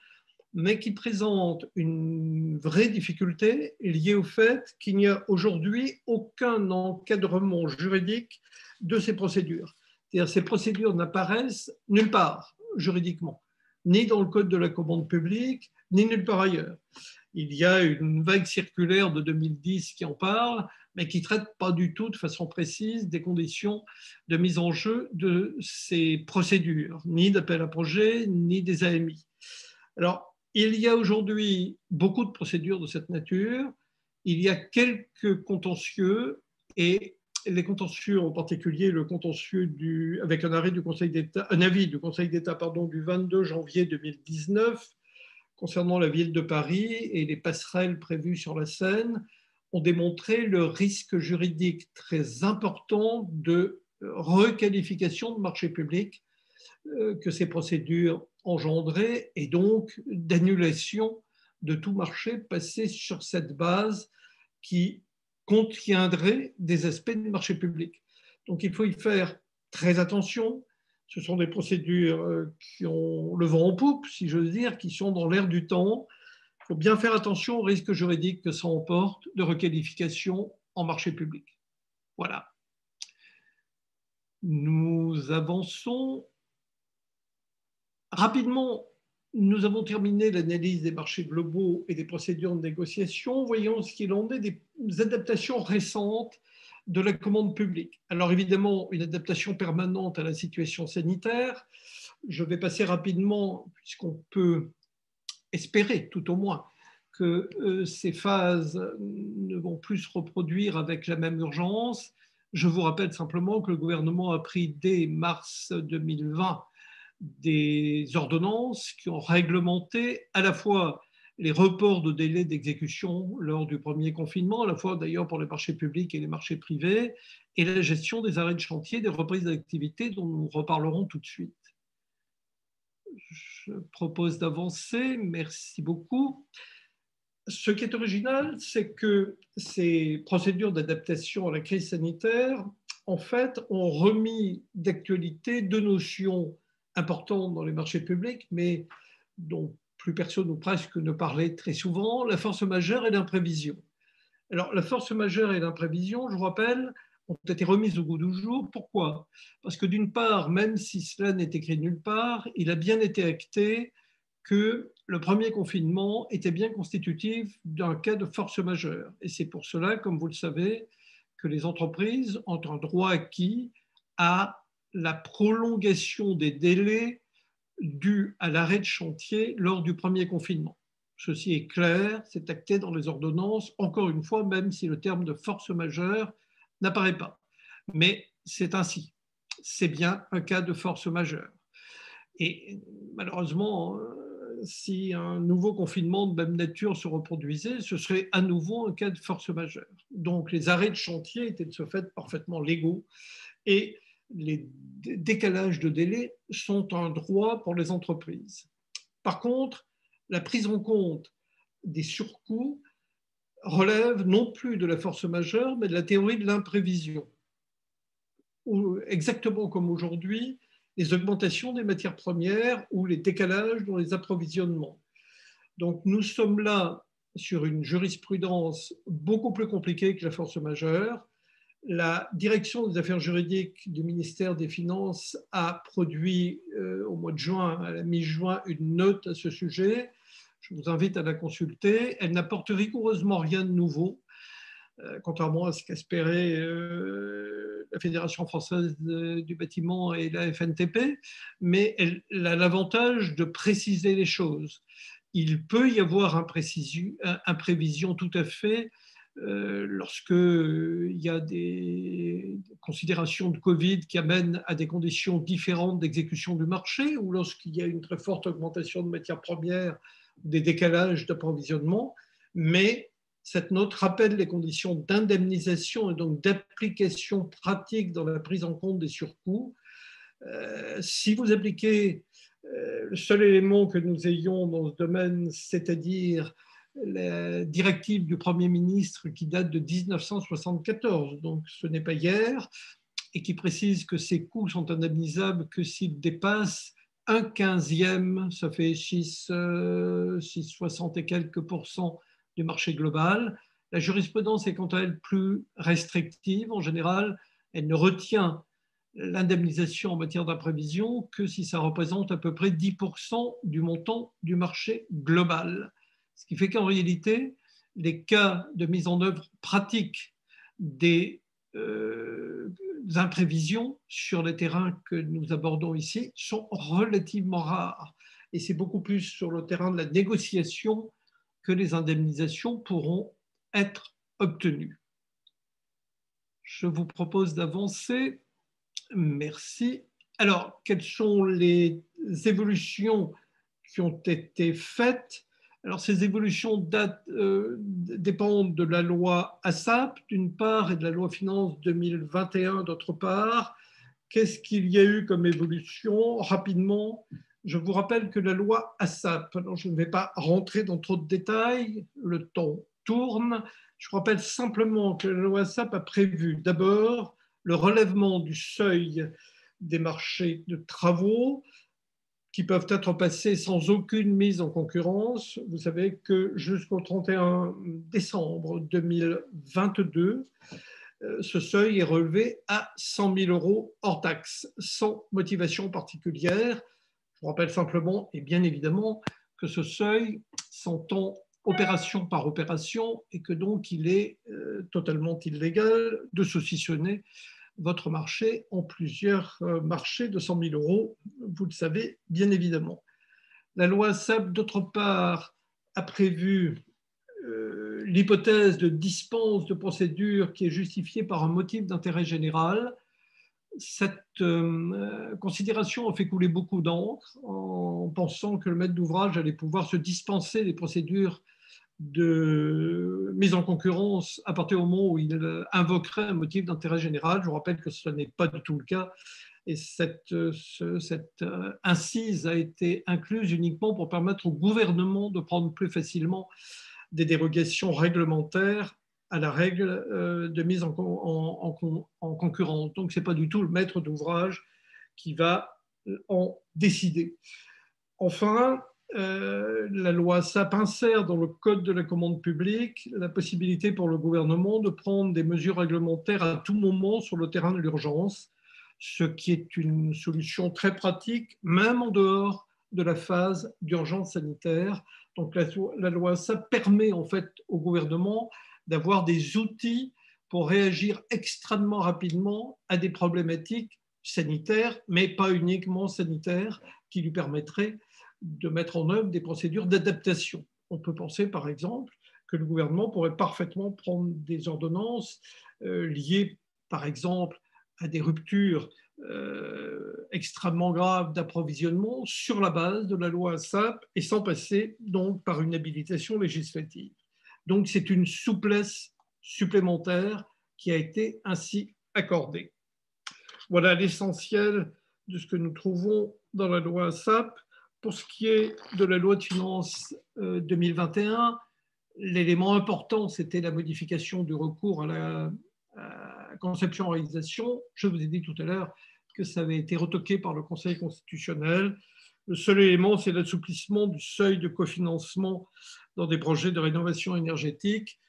mais qui présente une vraie difficulté liée au fait qu'il n'y a aujourd'hui aucun encadrement juridique de ces procédures. C'est-à-dire ces procédures n'apparaissent nulle part juridiquement, ni dans le Code de la commande publique, ni nulle part ailleurs. Il y a une vague circulaire de 2010 qui en parle, mais qui ne traite pas du tout de façon précise des conditions de mise en jeu de ces procédures, ni d'appel à projet, ni des AMI. Alors, il y a aujourd'hui beaucoup de procédures de cette nature. Il y a quelques contentieux, et les contentieux, en particulier le contentieux avec un avis du Conseil d'État du 22 janvier 2019 concernant la ville de Paris et les passerelles prévues sur la Seine, ont démontré le risque juridique très important de requalification de marché public que ces procédures engendraient, et donc d'annulation de tout marché passé sur cette base qui contiendrait des aspects du marché public. Donc il faut y faire très attention. Ce sont des procédures qui ont le vent en poupe, si j'ose dire, qui sont dans l'air du temps. Il faut bien faire attention aux risques juridiques que ça emporte de requalification en marché public. Voilà. Nous avançons rapidement. Nous avons terminé l'analyse des marchés globaux et des procédures de négociation. Voyons ce qu'il en est des adaptations récentes de la commande publique. Alors évidemment, une adaptation permanente à la situation sanitaire. Je vais passer rapidement, puisqu'on peut espérer tout au moins que ces phases ne vont plus se reproduire avec la même urgence. Je vous rappelle simplement que le gouvernement a pris dès mars 2020 des ordonnances qui ont réglementé à la fois les reports de délais d'exécution lors du premier confinement, à la fois d'ailleurs pour les marchés publics et les marchés privés, et la gestion des arrêts de chantier, des reprises d'activité dont nous reparlerons tout de suite. Je propose d'avancer, merci beaucoup. Ce qui est original, c'est que ces procédures d'adaptation à la crise sanitaire, en fait, ont remis d'actualité deux notions importantes dans les marchés publics, mais dont plus personne ou presque ne parlait très souvent, la force majeure et l'imprévision. Alors, la force majeure et l'imprévision, je vous rappelle, ont été remises au goût du jour. Pourquoi? Parce que d'une part, même si cela n'est écrit nulle part, il a bien été acté que le premier confinement était bien constitutif d'un cas de force majeure. Et c'est pour cela, comme vous le savez, que les entreprises ont un droit acquis à la prolongation des délais dus à l'arrêt de chantier lors du premier confinement. Ceci est clair, c'est acté dans les ordonnances, encore une fois, même si le terme de force majeure n'apparaît pas. Mais c'est ainsi. C'est bien un cas de force majeure. Et malheureusement, si un nouveau confinement de même nature se reproduisait, ce serait à nouveau un cas de force majeure. Donc les arrêts de chantier étaient de ce fait parfaitement légaux, et les décalages de délai sont un droit pour les entreprises. Par contre, la prise en compte des surcoûts relève non plus de la force majeure, mais de la théorie de l'imprévision. Exactement comme aujourd'hui, les augmentations des matières premières ou les décalages dans les approvisionnements. Donc nous sommes là sur une jurisprudence beaucoup plus compliquée que la force majeure. La direction des affaires juridiques du ministère des Finances a produit au mois de juin, à la mi-juin, une note à ce sujet. Je vous invite à la consulter. Elle n'apporte rigoureusement rien de nouveau, contrairement à ce qu'espérait la Fédération française du bâtiment et la FNTP, mais elle a l'avantage de préciser les choses. Il peut y avoir imprévision tout à fait lorsqu'il y a des considérations de Covid qui amènent à des conditions différentes d'exécution du marché, ou lorsqu'il y a une très forte augmentation de matières premières, des décalages d'approvisionnement, mais cette note rappelle les conditions d'indemnisation et donc d'application pratique dans la prise en compte des surcoûts. Si vous appliquez le seul élément que nous ayons dans ce domaine, c'est-à-dire la directive du Premier ministre qui date de 1974, donc ce n'est pas hier, et qui précise que ces coûts sont indemnisables que s'ils dépassent un quinzième, ça fait 6,60 et quelques pourcents du marché global. La jurisprudence est quant à elle plus restrictive. En général, elle ne retient l'indemnisation en matière d'imprévision que si ça représente à peu près 10% du montant du marché global. Ce qui fait qu'en réalité, les cas de mise en œuvre pratique des imprévisions sur les terrains que nous abordons ici sont relativement rares. Et c'est beaucoup plus sur le terrain de la négociation que les indemnisations pourront être obtenues. Je vous propose d'avancer. Merci. Alors, quelles sont les évolutions qui ont été faites? Alors, ces évolutions dépendent de la loi ASAP, d'une part, et de la loi Finances 2021, d'autre part. Qu'est-ce qu'il y a eu comme évolution? Rapidement, je vous rappelle que la loi ASAP, alors je ne vais pas rentrer dans trop de détails, le temps tourne. Je rappelle simplement que la loi ASAP a prévu d'abord le relèvement du seuil des marchés de travaux qui peuvent être passés sans aucune mise en concurrence. Vous savez que jusqu'au 31 décembre 2022, ce seuil est relevé à 100 000 € hors taxe, sans motivation particulière. Je vous rappelle simplement, et bien évidemment, que ce seuil s'entend opération par opération et que donc il est totalement illégal de saucissonner votre marché en plusieurs marchés de 100 000 €, vous le savez bien évidemment. La loi SAP, d'autre part, a prévu l'hypothèse de dispense de procédure qui est justifiée par un motif d'intérêt général. Cette considération a fait couler beaucoup d'encre en pensant que le maître d'ouvrage allait pouvoir se dispenser des procédures de mise en concurrence à partir du moment où il invoquerait un motif d'intérêt général. Je vous rappelle que ce n'est pas du tout le cas. Et cette incise a été incluse uniquement pour permettre au gouvernement de prendre plus facilement des dérogations réglementaires à la règle de mise en concurrence. Donc, ce n'est pas du tout le maître d'ouvrage qui va en décider. Enfin, la loi SAP insère dans le Code de la commande publique la possibilité pour le gouvernement de prendre des mesures réglementaires à tout moment sur le terrain de l'urgence, ce qui est une solution très pratique, même en dehors de la phase d'urgence sanitaire. Donc la loi SAP permet en fait au gouvernement d'avoir des outils pour réagir extrêmement rapidement à des problématiques sanitaires, mais pas uniquement sanitaires, qui lui permettraient de mettre en œuvre des procédures d'adaptation. On peut penser par exemple que le gouvernement pourrait parfaitement prendre des ordonnances liées par exemple à des ruptures extrêmement graves d'approvisionnement sur la base de la loi SAP et sans passer donc par une habilitation législative. Donc c'est une souplesse supplémentaire qui a été ainsi accordée. Voilà l'essentiel de ce que nous trouvons dans la loi SAP. Pour ce qui est de la loi de finances 2021, l'élément important, c'était la modification du recours à la conception-réalisation. Je vous ai dit tout à l'heure que ça avait été retoqué par le Conseil constitutionnel. Le seul élément, c'est l'assouplissement du seuil de cofinancement dans des projets de rénovation énergétique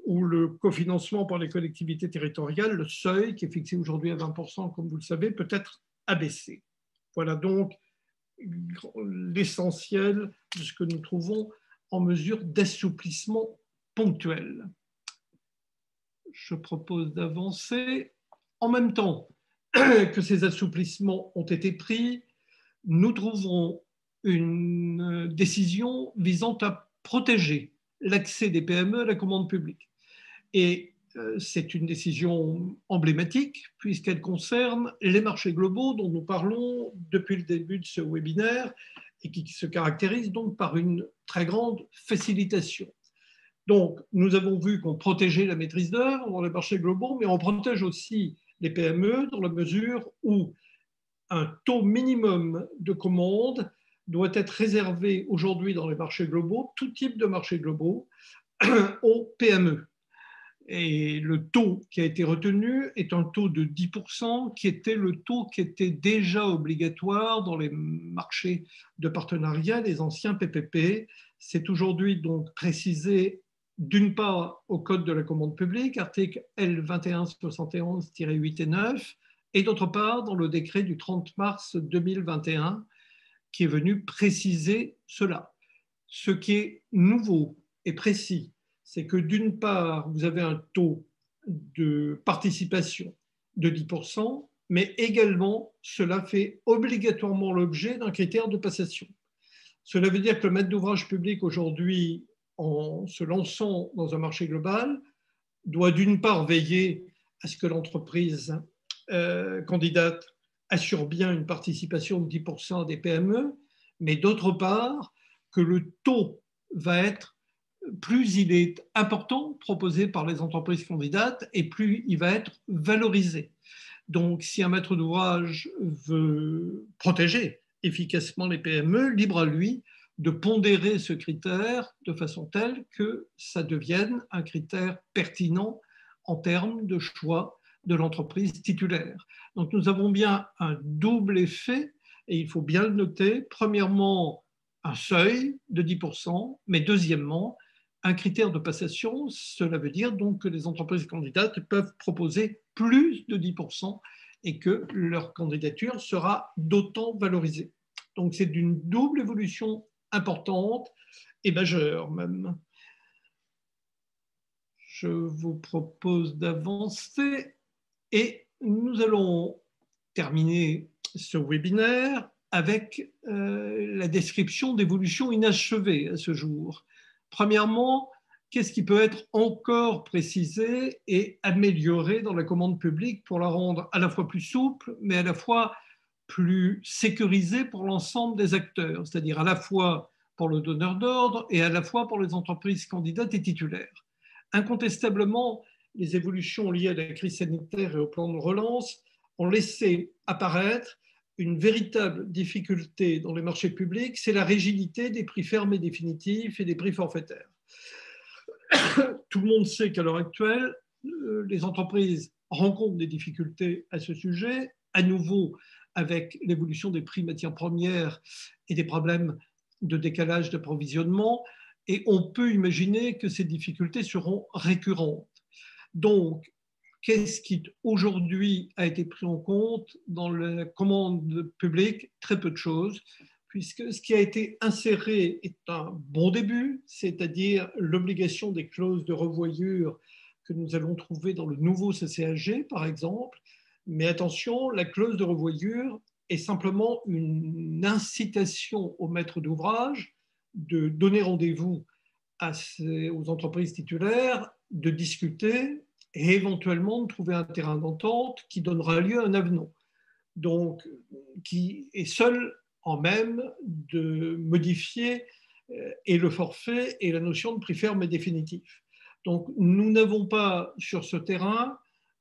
ou le cofinancement par les collectivités territoriales. Le seuil, qui est fixé aujourd'hui à 20%, comme vous le savez, peut être abaissé. Voilà donc l'essentiel de ce que nous trouvons en mesure d'assouplissement ponctuel. Je propose d'avancer. En même temps que ces assouplissements ont été pris, nous trouvons une décision visant à protéger l'accès des PME à la commande publique. Et c'est une décision emblématique puisqu'elle concerne les marchés globaux dont nous parlons depuis le début de ce webinaire et qui se caractérise donc par une très grande facilitation. Donc, nous avons vu qu'on protégeait la maîtrise d'œuvre dans les marchés globaux, mais on protège aussi les PME dans la mesure où un taux minimum de commande doit être réservé aujourd'hui dans les marchés globaux, tout type de marchés globaux, aux PME. Et le taux qui a été retenu est un taux de 10%, qui était le taux qui était déjà obligatoire dans les marchés de partenariat, les anciens PPP. C'est aujourd'hui donc précisé d'une part au Code de la commande publique, article L2171-8 et 9, et d'autre part dans le décret du 30 mars 2021 qui est venu préciser cela. Ce qui est nouveau et précis, c'est que d'une part, vous avez un taux de participation de 10%, mais également, cela fait obligatoirement l'objet d'un critère de passation. Cela veut dire que le maître d'ouvrage public aujourd'hui, en se lançant dans un marché global, doit d'une part veiller à ce que l'entreprise candidate assure bien une participation de 10% des PME, mais d'autre part, que le taux va être, plus il est important proposé par les entreprises candidates et plus il va être valorisé. Donc, si un maître d'ouvrage veut protéger efficacement les PME, libre à lui de pondérer ce critère de façon telle que ça devienne un critère pertinent en termes de choix de l'entreprise titulaire. Donc, nous avons bien un double effet et il faut bien le noter. Premièrement, un seuil de 10%, mais deuxièmement, un critère de passation. Cela veut dire donc que les entreprises candidates peuvent proposer plus de 10% et que leur candidature sera d'autant valorisée. Donc c'est d'une double évolution importante et majeure même. Je vous propose d'avancer et nous allons terminer ce webinaire avec la description d'évolutions inachevées à ce jour. Premièrement, qu'est-ce qui peut être encore précisé et amélioré dans la commande publique pour la rendre à la fois plus souple, mais à la fois plus sécurisée pour l'ensemble des acteurs, c'est-à-dire à la fois pour le donneur d'ordre et à la fois pour les entreprises candidates et titulaires. Incontestablement, les évolutions liées à la crise sanitaire et au plan de relance ont laissé apparaître une véritable difficulté dans les marchés publics, c'est la rigidité des prix fermes et définitifs et des prix forfaitaires. Tout le monde sait qu'à l'heure actuelle, les entreprises rencontrent des difficultés à ce sujet, à nouveau avec l'évolution des prix matières premières et des problèmes de décalage d'approvisionnement, et on peut imaginer que ces difficultés seront récurrentes. Donc, qu'est-ce qui aujourd'hui a été pris en compte dans la commande publique? Très peu de choses, puisque ce qui a été inséré est un bon début, c'est-à-dire l'obligation des clauses de revoyure que nous allons trouver dans le nouveau CCAG, par exemple. Mais attention, la clause de revoyure est simplement une incitation aux maîtres d'ouvrage de donner rendez-vous aux entreprises titulaires, de discuter et éventuellement de trouver un terrain d'entente qui donnera lieu à un avenant. Donc, qui est seul en même de modifier et le forfait et la notion de prix ferme et définitif. Donc, nous n'avons pas sur ce terrain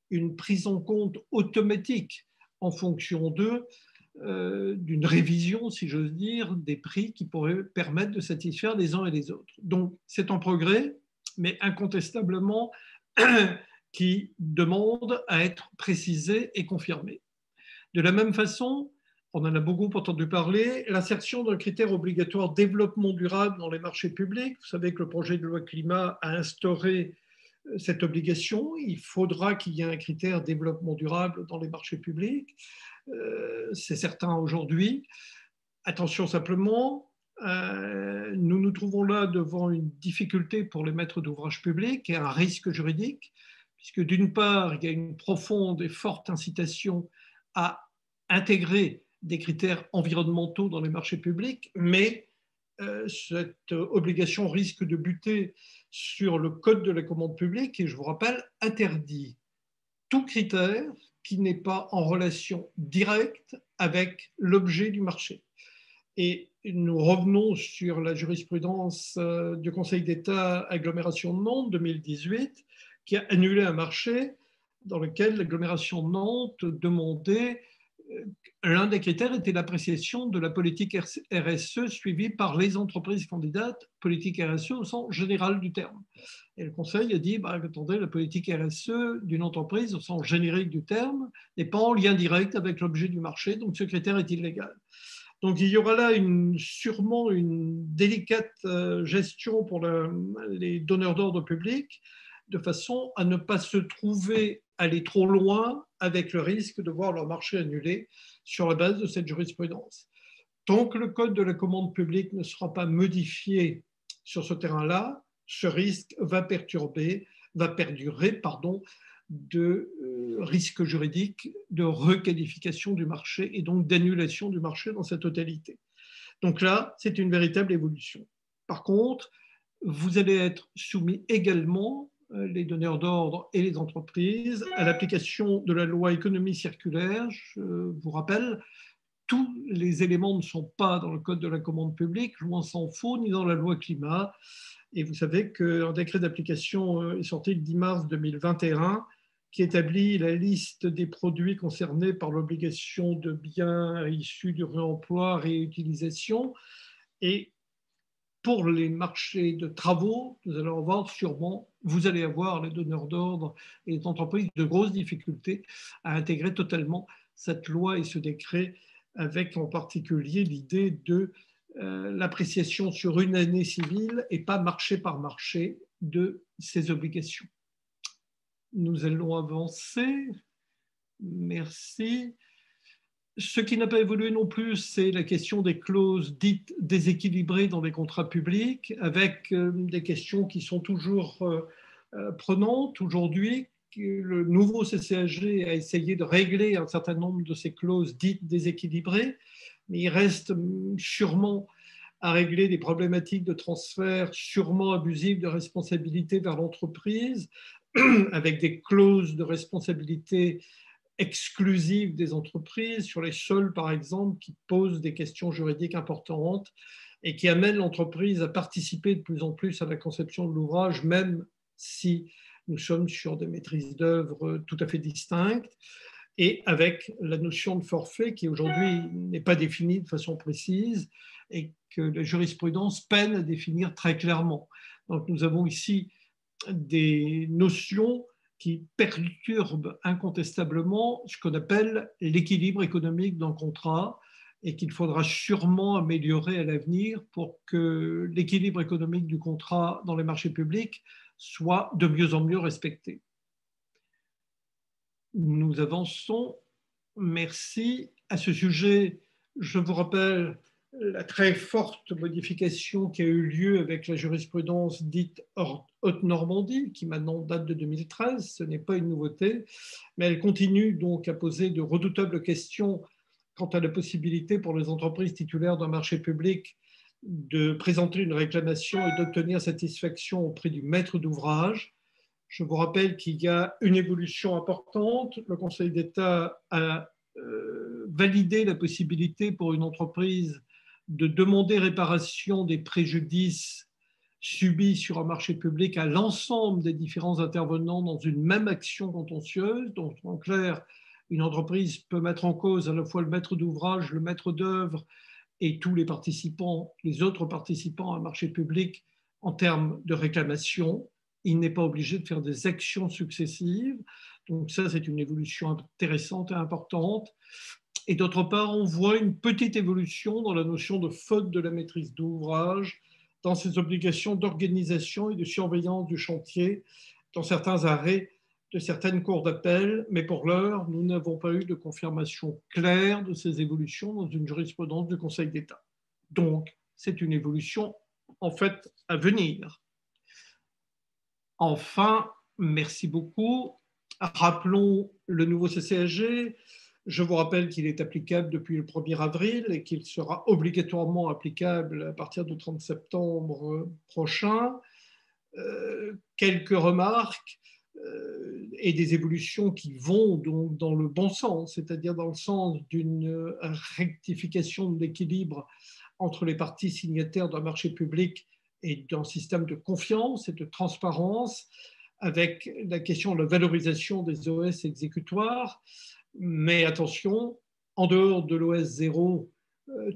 une prise en compte automatique en fonction d'une révision, si j'ose dire, des prix qui pourraient permettre de satisfaire les uns et les autres. Donc, c'est un progrès, mais incontestablement qui demande à être précisé et confirmé. De la même façon, on en a beaucoup entendu parler, l'insertion d'un critère obligatoire développement durable dans les marchés publics. Vous savez que le projet de loi climat a instauré cette obligation. Il faudra qu'il y ait un critère développement durable dans les marchés publics. C'est certain aujourd'hui. Attention simplement, nous nous trouvons là devant une difficulté pour les maîtres d'ouvrage publics et un risque juridique, puisque d'une part, il y a une profonde et forte incitation à intégrer des critères environnementaux dans les marchés publics, mais cette obligation risque de buter sur le code de la commande publique et, je vous rappelle, interdit tout critère qui n'est pas en relation directe avec l'objet du marché. Et nous revenons sur la jurisprudence du Conseil d'État Agglomération de Nantes 2018 qui a annulé un marché dans lequel l'agglomération de Nantes demandait l'un des critères était l'appréciation de la politique RSE suivie par les entreprises candidates, politique RSE au sens général du terme. Et le Conseil a dit, attendez, la politique RSE d'une entreprise au sens générique du terme n'est pas en lien direct avec l'objet du marché, donc ce critère est illégal. Donc il y aura là sûrement une délicate gestion pour les donneurs d'ordre publics, de façon à ne pas se trouver aller trop loin avec le risque de voir leur marché annulé sur la base de cette jurisprudence. Tant que le code de la commande publique ne sera pas modifié sur ce terrain-là, ce risque va perdurer, de risque juridique de requalification du marché et donc d'annulation du marché dans sa totalité. Donc là, c'est une véritable évolution. Par contre, vous allez être soumis également, les donneurs d'ordre et les entreprises, à l'application de la loi économie circulaire. Je vous rappelle, tous les éléments ne sont pas dans le code de la commande publique, loin s'en faut, ni dans la loi climat. Et vous savez qu'un décret d'application est sorti le 10 mars 2021 qui établit la liste des produits concernés par l'obligation de biens issus du réemploi, réutilisation. Et pour les marchés de travaux, vous allez avoir sûrement, vous allez avoir les donneurs d'ordre et les entreprises de grosses difficultés à intégrer totalement cette loi et ce décret, avec en particulier l'idée de l'appréciation sur une année civile et pas marché par marché de ces obligations. Nous allons avancer. Merci. Ce qui n'a pas évolué non plus, c'est la question des clauses dites déséquilibrées dans les contrats publics, avec des questions qui sont toujours prenantes aujourd'hui. Le nouveau CCAG a essayé de régler un certain nombre de ces clauses dites déséquilibrées, mais il reste sûrement à régler des problématiques de transfert sûrement abusives de responsabilité vers l'entreprise, avec des clauses de responsabilité exclusives des entreprises sur les sols, par exemple, qui posent des questions juridiques importantes et qui amènent l'entreprise à participer de plus en plus à la conception de l'ouvrage, même si nous sommes sur des maîtrises d'œuvre tout à fait distinctes, et avec la notion de forfait qui aujourd'hui n'est pas définie de façon précise et que la jurisprudence peine à définir très clairement. Donc nous avons ici des notions qui perturbent incontestablement ce qu'on appelle l'équilibre économique d'un contrat et qu'il faudra sûrement améliorer à l'avenir pour que l'équilibre économique du contrat dans les marchés publics soit de mieux en mieux respecté. Nous avançons. Merci. À ce sujet, je vous rappelle la très forte modification qui a eu lieu avec la jurisprudence dite Haute-Normandie, qui maintenant date de 2013. Ce n'est pas une nouveauté, mais elle continue donc à poser de redoutables questions quant à la possibilité pour les entreprises titulaires d'un marché public de présenter une réclamation et d'obtenir satisfaction auprès du maître d'ouvrage. Je vous rappelle qu'il y a une évolution importante. Le Conseil d'État a validé la possibilité pour une entreprise de demander réparation des préjudices subis sur un marché public à l'ensemble des différents intervenants dans une même action contentieuse. Donc, en clair, une entreprise peut mettre en cause à la fois le maître d'ouvrage, le maître d'œuvre et tous les participants, les autres participants à un marché public en termes de réclamation. Il n'est pas obligé de faire des actions successives. Donc ça, c'est une évolution intéressante et importante. Et d'autre part, on voit une petite évolution dans la notion de faute de la maîtrise d'ouvrage, dans ses obligations d'organisation et de surveillance du chantier, dans certains arrêts de certaines cours d'appel. Mais pour l'heure, nous n'avons pas eu de confirmation claire de ces évolutions dans une jurisprudence du Conseil d'État. Donc, c'est une évolution, en fait, à venir. Enfin, merci beaucoup. Rappelons le nouveau CCAG. Je vous rappelle qu'il est applicable depuis le 1er avril et qu'il sera obligatoirement applicable à partir du 30 septembre prochain. Quelques remarques et des évolutions qui vont donc dans le bon sens, c'est-à-dire dans le sens d'une rectification de l'équilibre entre les parties signataires d'un marché public et d'un système de confiance et de transparence, avec la question de la valorisation des OS exécutoires. Mais attention, En dehors de l'OS 0,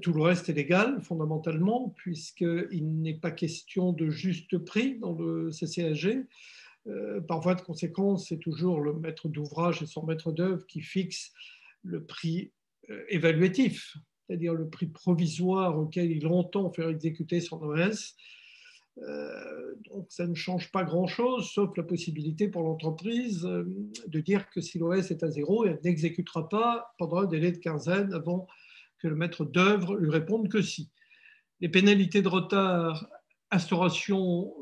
tout le reste est légal fondamentalement, puisqu'il n'est pas question de juste prix dans le CCAG. Par voie de conséquence, c'est toujours le maître d'ouvrage et son maître d'œuvre qui fixe le prix évaluatif, c'est-à-dire le prix provisoire auquel il entend faire exécuter son OS. Donc ça ne change pas grand-chose, sauf la possibilité pour l'entreprise de dire que si l'OS est à 0, elle n'exécutera pas pendant un délai de quinzaine avant que le maître d'œuvre lui réponde que si. Les pénalités de retard, instauration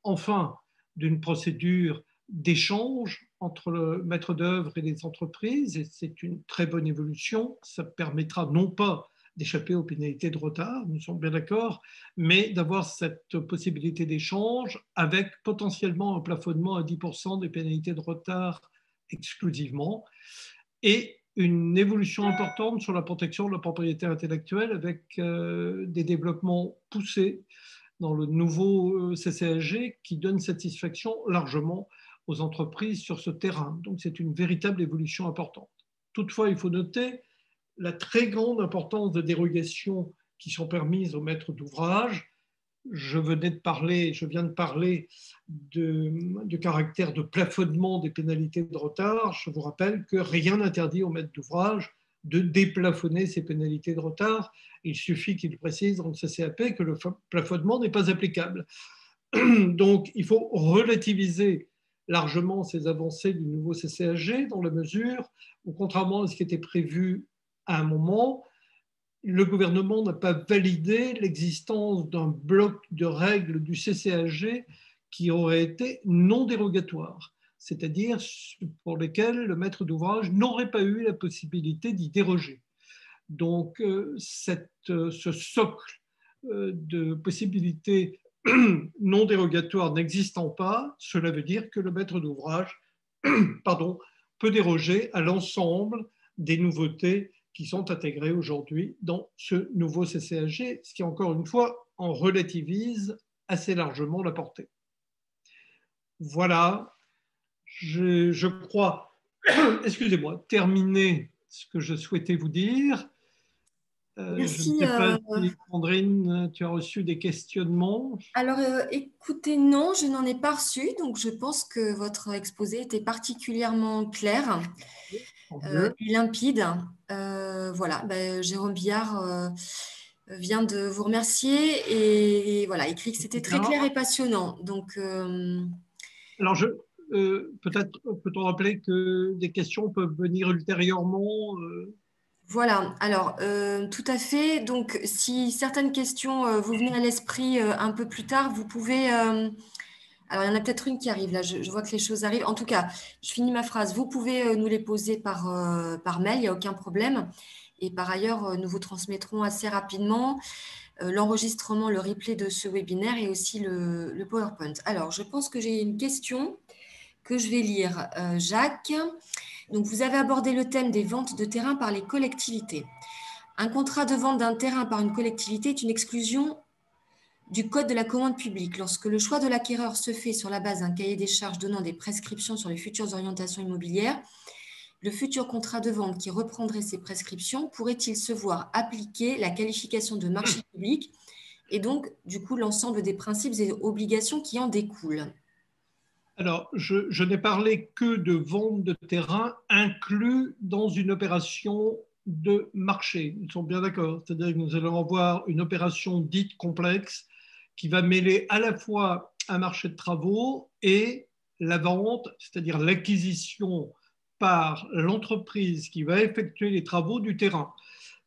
enfin d'une procédure d'échange entre le maître d'œuvre et les entreprises, et c'est une très bonne évolution. Ça permettra non pas d'échapper aux pénalités de retard, nous sommes bien d'accord, mais d'avoir cette possibilité d'échange avec potentiellement un plafonnement à 10% des pénalités de retard exclusivement, et une évolution importante sur la protection de la propriété intellectuelle avec des développements poussés dans le nouveau CCSG qui donne satisfaction largement aux entreprises sur ce terrain. Donc c'est une véritable évolution importante. Toutefois, il faut noter la très grande importance de dérogations qui sont permises aux maîtres d'ouvrage. Je viens de parler du caractère de plafonnement des pénalités de retard. Je vous rappelle que rien n'interdit aux maîtres d'ouvrage de déplafonner ces pénalités de retard. Il suffit qu'il précise dans le CCAP que le plafonnement n'est pas applicable. Donc, il faut relativiser largement ces avancées du nouveau CCAG dans la mesure où, contrairement à ce qui était prévu à un moment, le gouvernement n'a pas validé l'existence d'un bloc de règles du CCAG qui aurait été non dérogatoire, c'est-à-dire pour lesquelles le maître d'ouvrage n'aurait pas eu la possibilité d'y déroger. Donc, ce socle de possibilités non dérogatoires n'existant pas, cela veut dire que le maître d'ouvrage peut déroger à l'ensemble des nouveautés qui sont intégrées aujourd'hui dans ce nouveau CCAG, ce qui, encore une fois, en relativise assez largement la portée. Voilà, je crois, excusez-moi, terminer ce que je souhaitais vous dire. Merci. Je ne sais pas si, Sandrine, tu as reçu des questionnements. Alors, écoutez, non, je n'en ai pas reçu, donc je pense que votre exposé était particulièrement clair et limpide. Voilà, ben, Jérôme Billard vient de vous remercier et voilà, écrit que c'était très clair et passionnant. Donc, alors, peut-être peut-on rappeler que des questions peuvent venir ultérieurement. Voilà, alors tout à fait. Donc, si certaines questions vous venaient à l'esprit un peu plus tard, vous pouvez. Alors, il y en a peut-être une qui arrive là. Je vois que les choses arrivent. En tout cas, je finis ma phrase. Vous pouvez nous les poser par mail, il n'y a aucun problème. Et par ailleurs, nous vous transmettrons assez rapidement l'enregistrement, le replay de ce webinaire et aussi le PowerPoint. Alors, je pense que j'ai une question que je vais lire. Jacques. Donc, vous avez abordé le thème des ventes de terrain par les collectivités. Un contrat de vente d'un terrain par une collectivité est une exclusion du Code de la commande publique. Lorsque le choix de l'acquéreur se fait sur la base d'un cahier des charges donnant des prescriptions sur les futures orientations immobilières, le futur contrat de vente qui reprendrait ces prescriptions pourrait-il se voir appliquer la qualification de marché public et donc, du coup, l'ensemble des principes et obligations qui en découlent? Alors, je n'ai parlé que de vente de terrain inclus dans une opération de marché. Nous sommes bien d'accord. C'est-à-dire que nous allons avoir une opération dite complexe qui va mêler à la fois un marché de travaux et la vente, c'est-à-dire l'acquisition par l'entreprise qui va effectuer les travaux du terrain.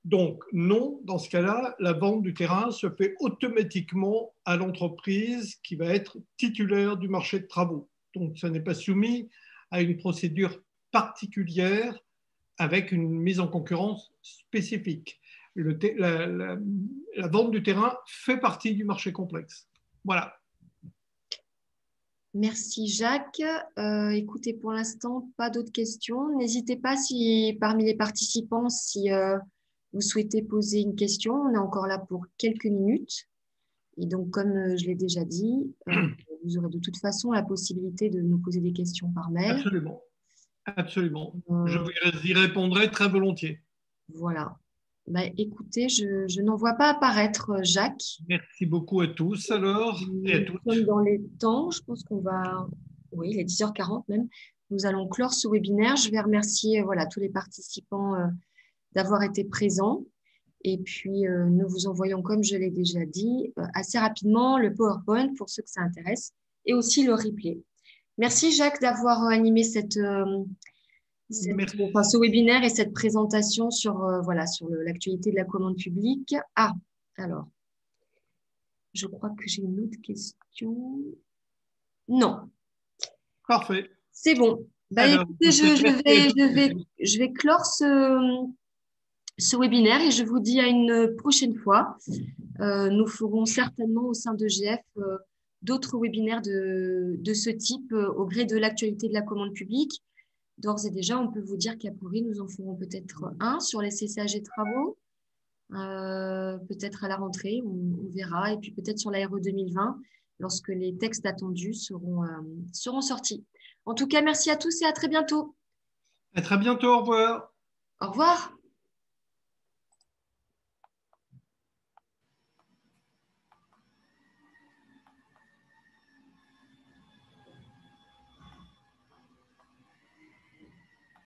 Donc, non, dans ce cas-là, la vente du terrain se fait automatiquement à l'entreprise qui va être titulaire du marché de travaux. Donc, ça n'est pas soumis à une procédure particulière avec une mise en concurrence spécifique. La vente du terrain fait partie du marché complexe. Voilà. Merci Jacques. Écoutez, pour l'instant, pas d'autres questions. N'hésitez pas si parmi les participants, si vous souhaitez poser une question, on est encore là pour quelques minutes. Et donc, comme je l'ai déjà dit, vous aurez de toute façon la possibilité de nous poser des questions par mail. Absolument. Absolument. Je vous y répondrai très volontiers. Voilà. Bah, écoutez, je n'en vois pas apparaître, Jacques. Merci beaucoup à tous alors et à Nous sommes toutes. dans les temps. Je pense qu'on va, oui, il est 10h40 même. Nous allons clore ce webinaire. Je vais remercier voilà, tous les participants d'avoir été présents. Et puis, nous vous envoyons, comme je l'ai déjà dit, assez rapidement le PowerPoint pour ceux que ça intéresse et aussi le replay. Merci Jacques d'avoir animé enfin, Merci. ce webinaire et cette présentation sur, voilà, sur l'actualité de la commande publique. Ah, alors, je crois que j'ai une autre question. Non, Parfait. c'est bon. Bah, Alors, écoutez, je vous souhaite merci à toutes et à tous. je vais clore ce webinaire et je vous dis à une prochaine fois. Nous ferons certainement au sein de GF d'autres webinaires de ce type au gré de l'actualité de la commande publique. D'ores et déjà, on peut vous dire qu'à Paris, nous en ferons peut-être un sur les CCAG travaux, peut-être à la rentrée, on verra, et puis peut-être sur la RE 2020, lorsque les textes attendus seront sortis. En tout cas, merci à tous et à très bientôt. À très bientôt. Au revoir. Au revoir.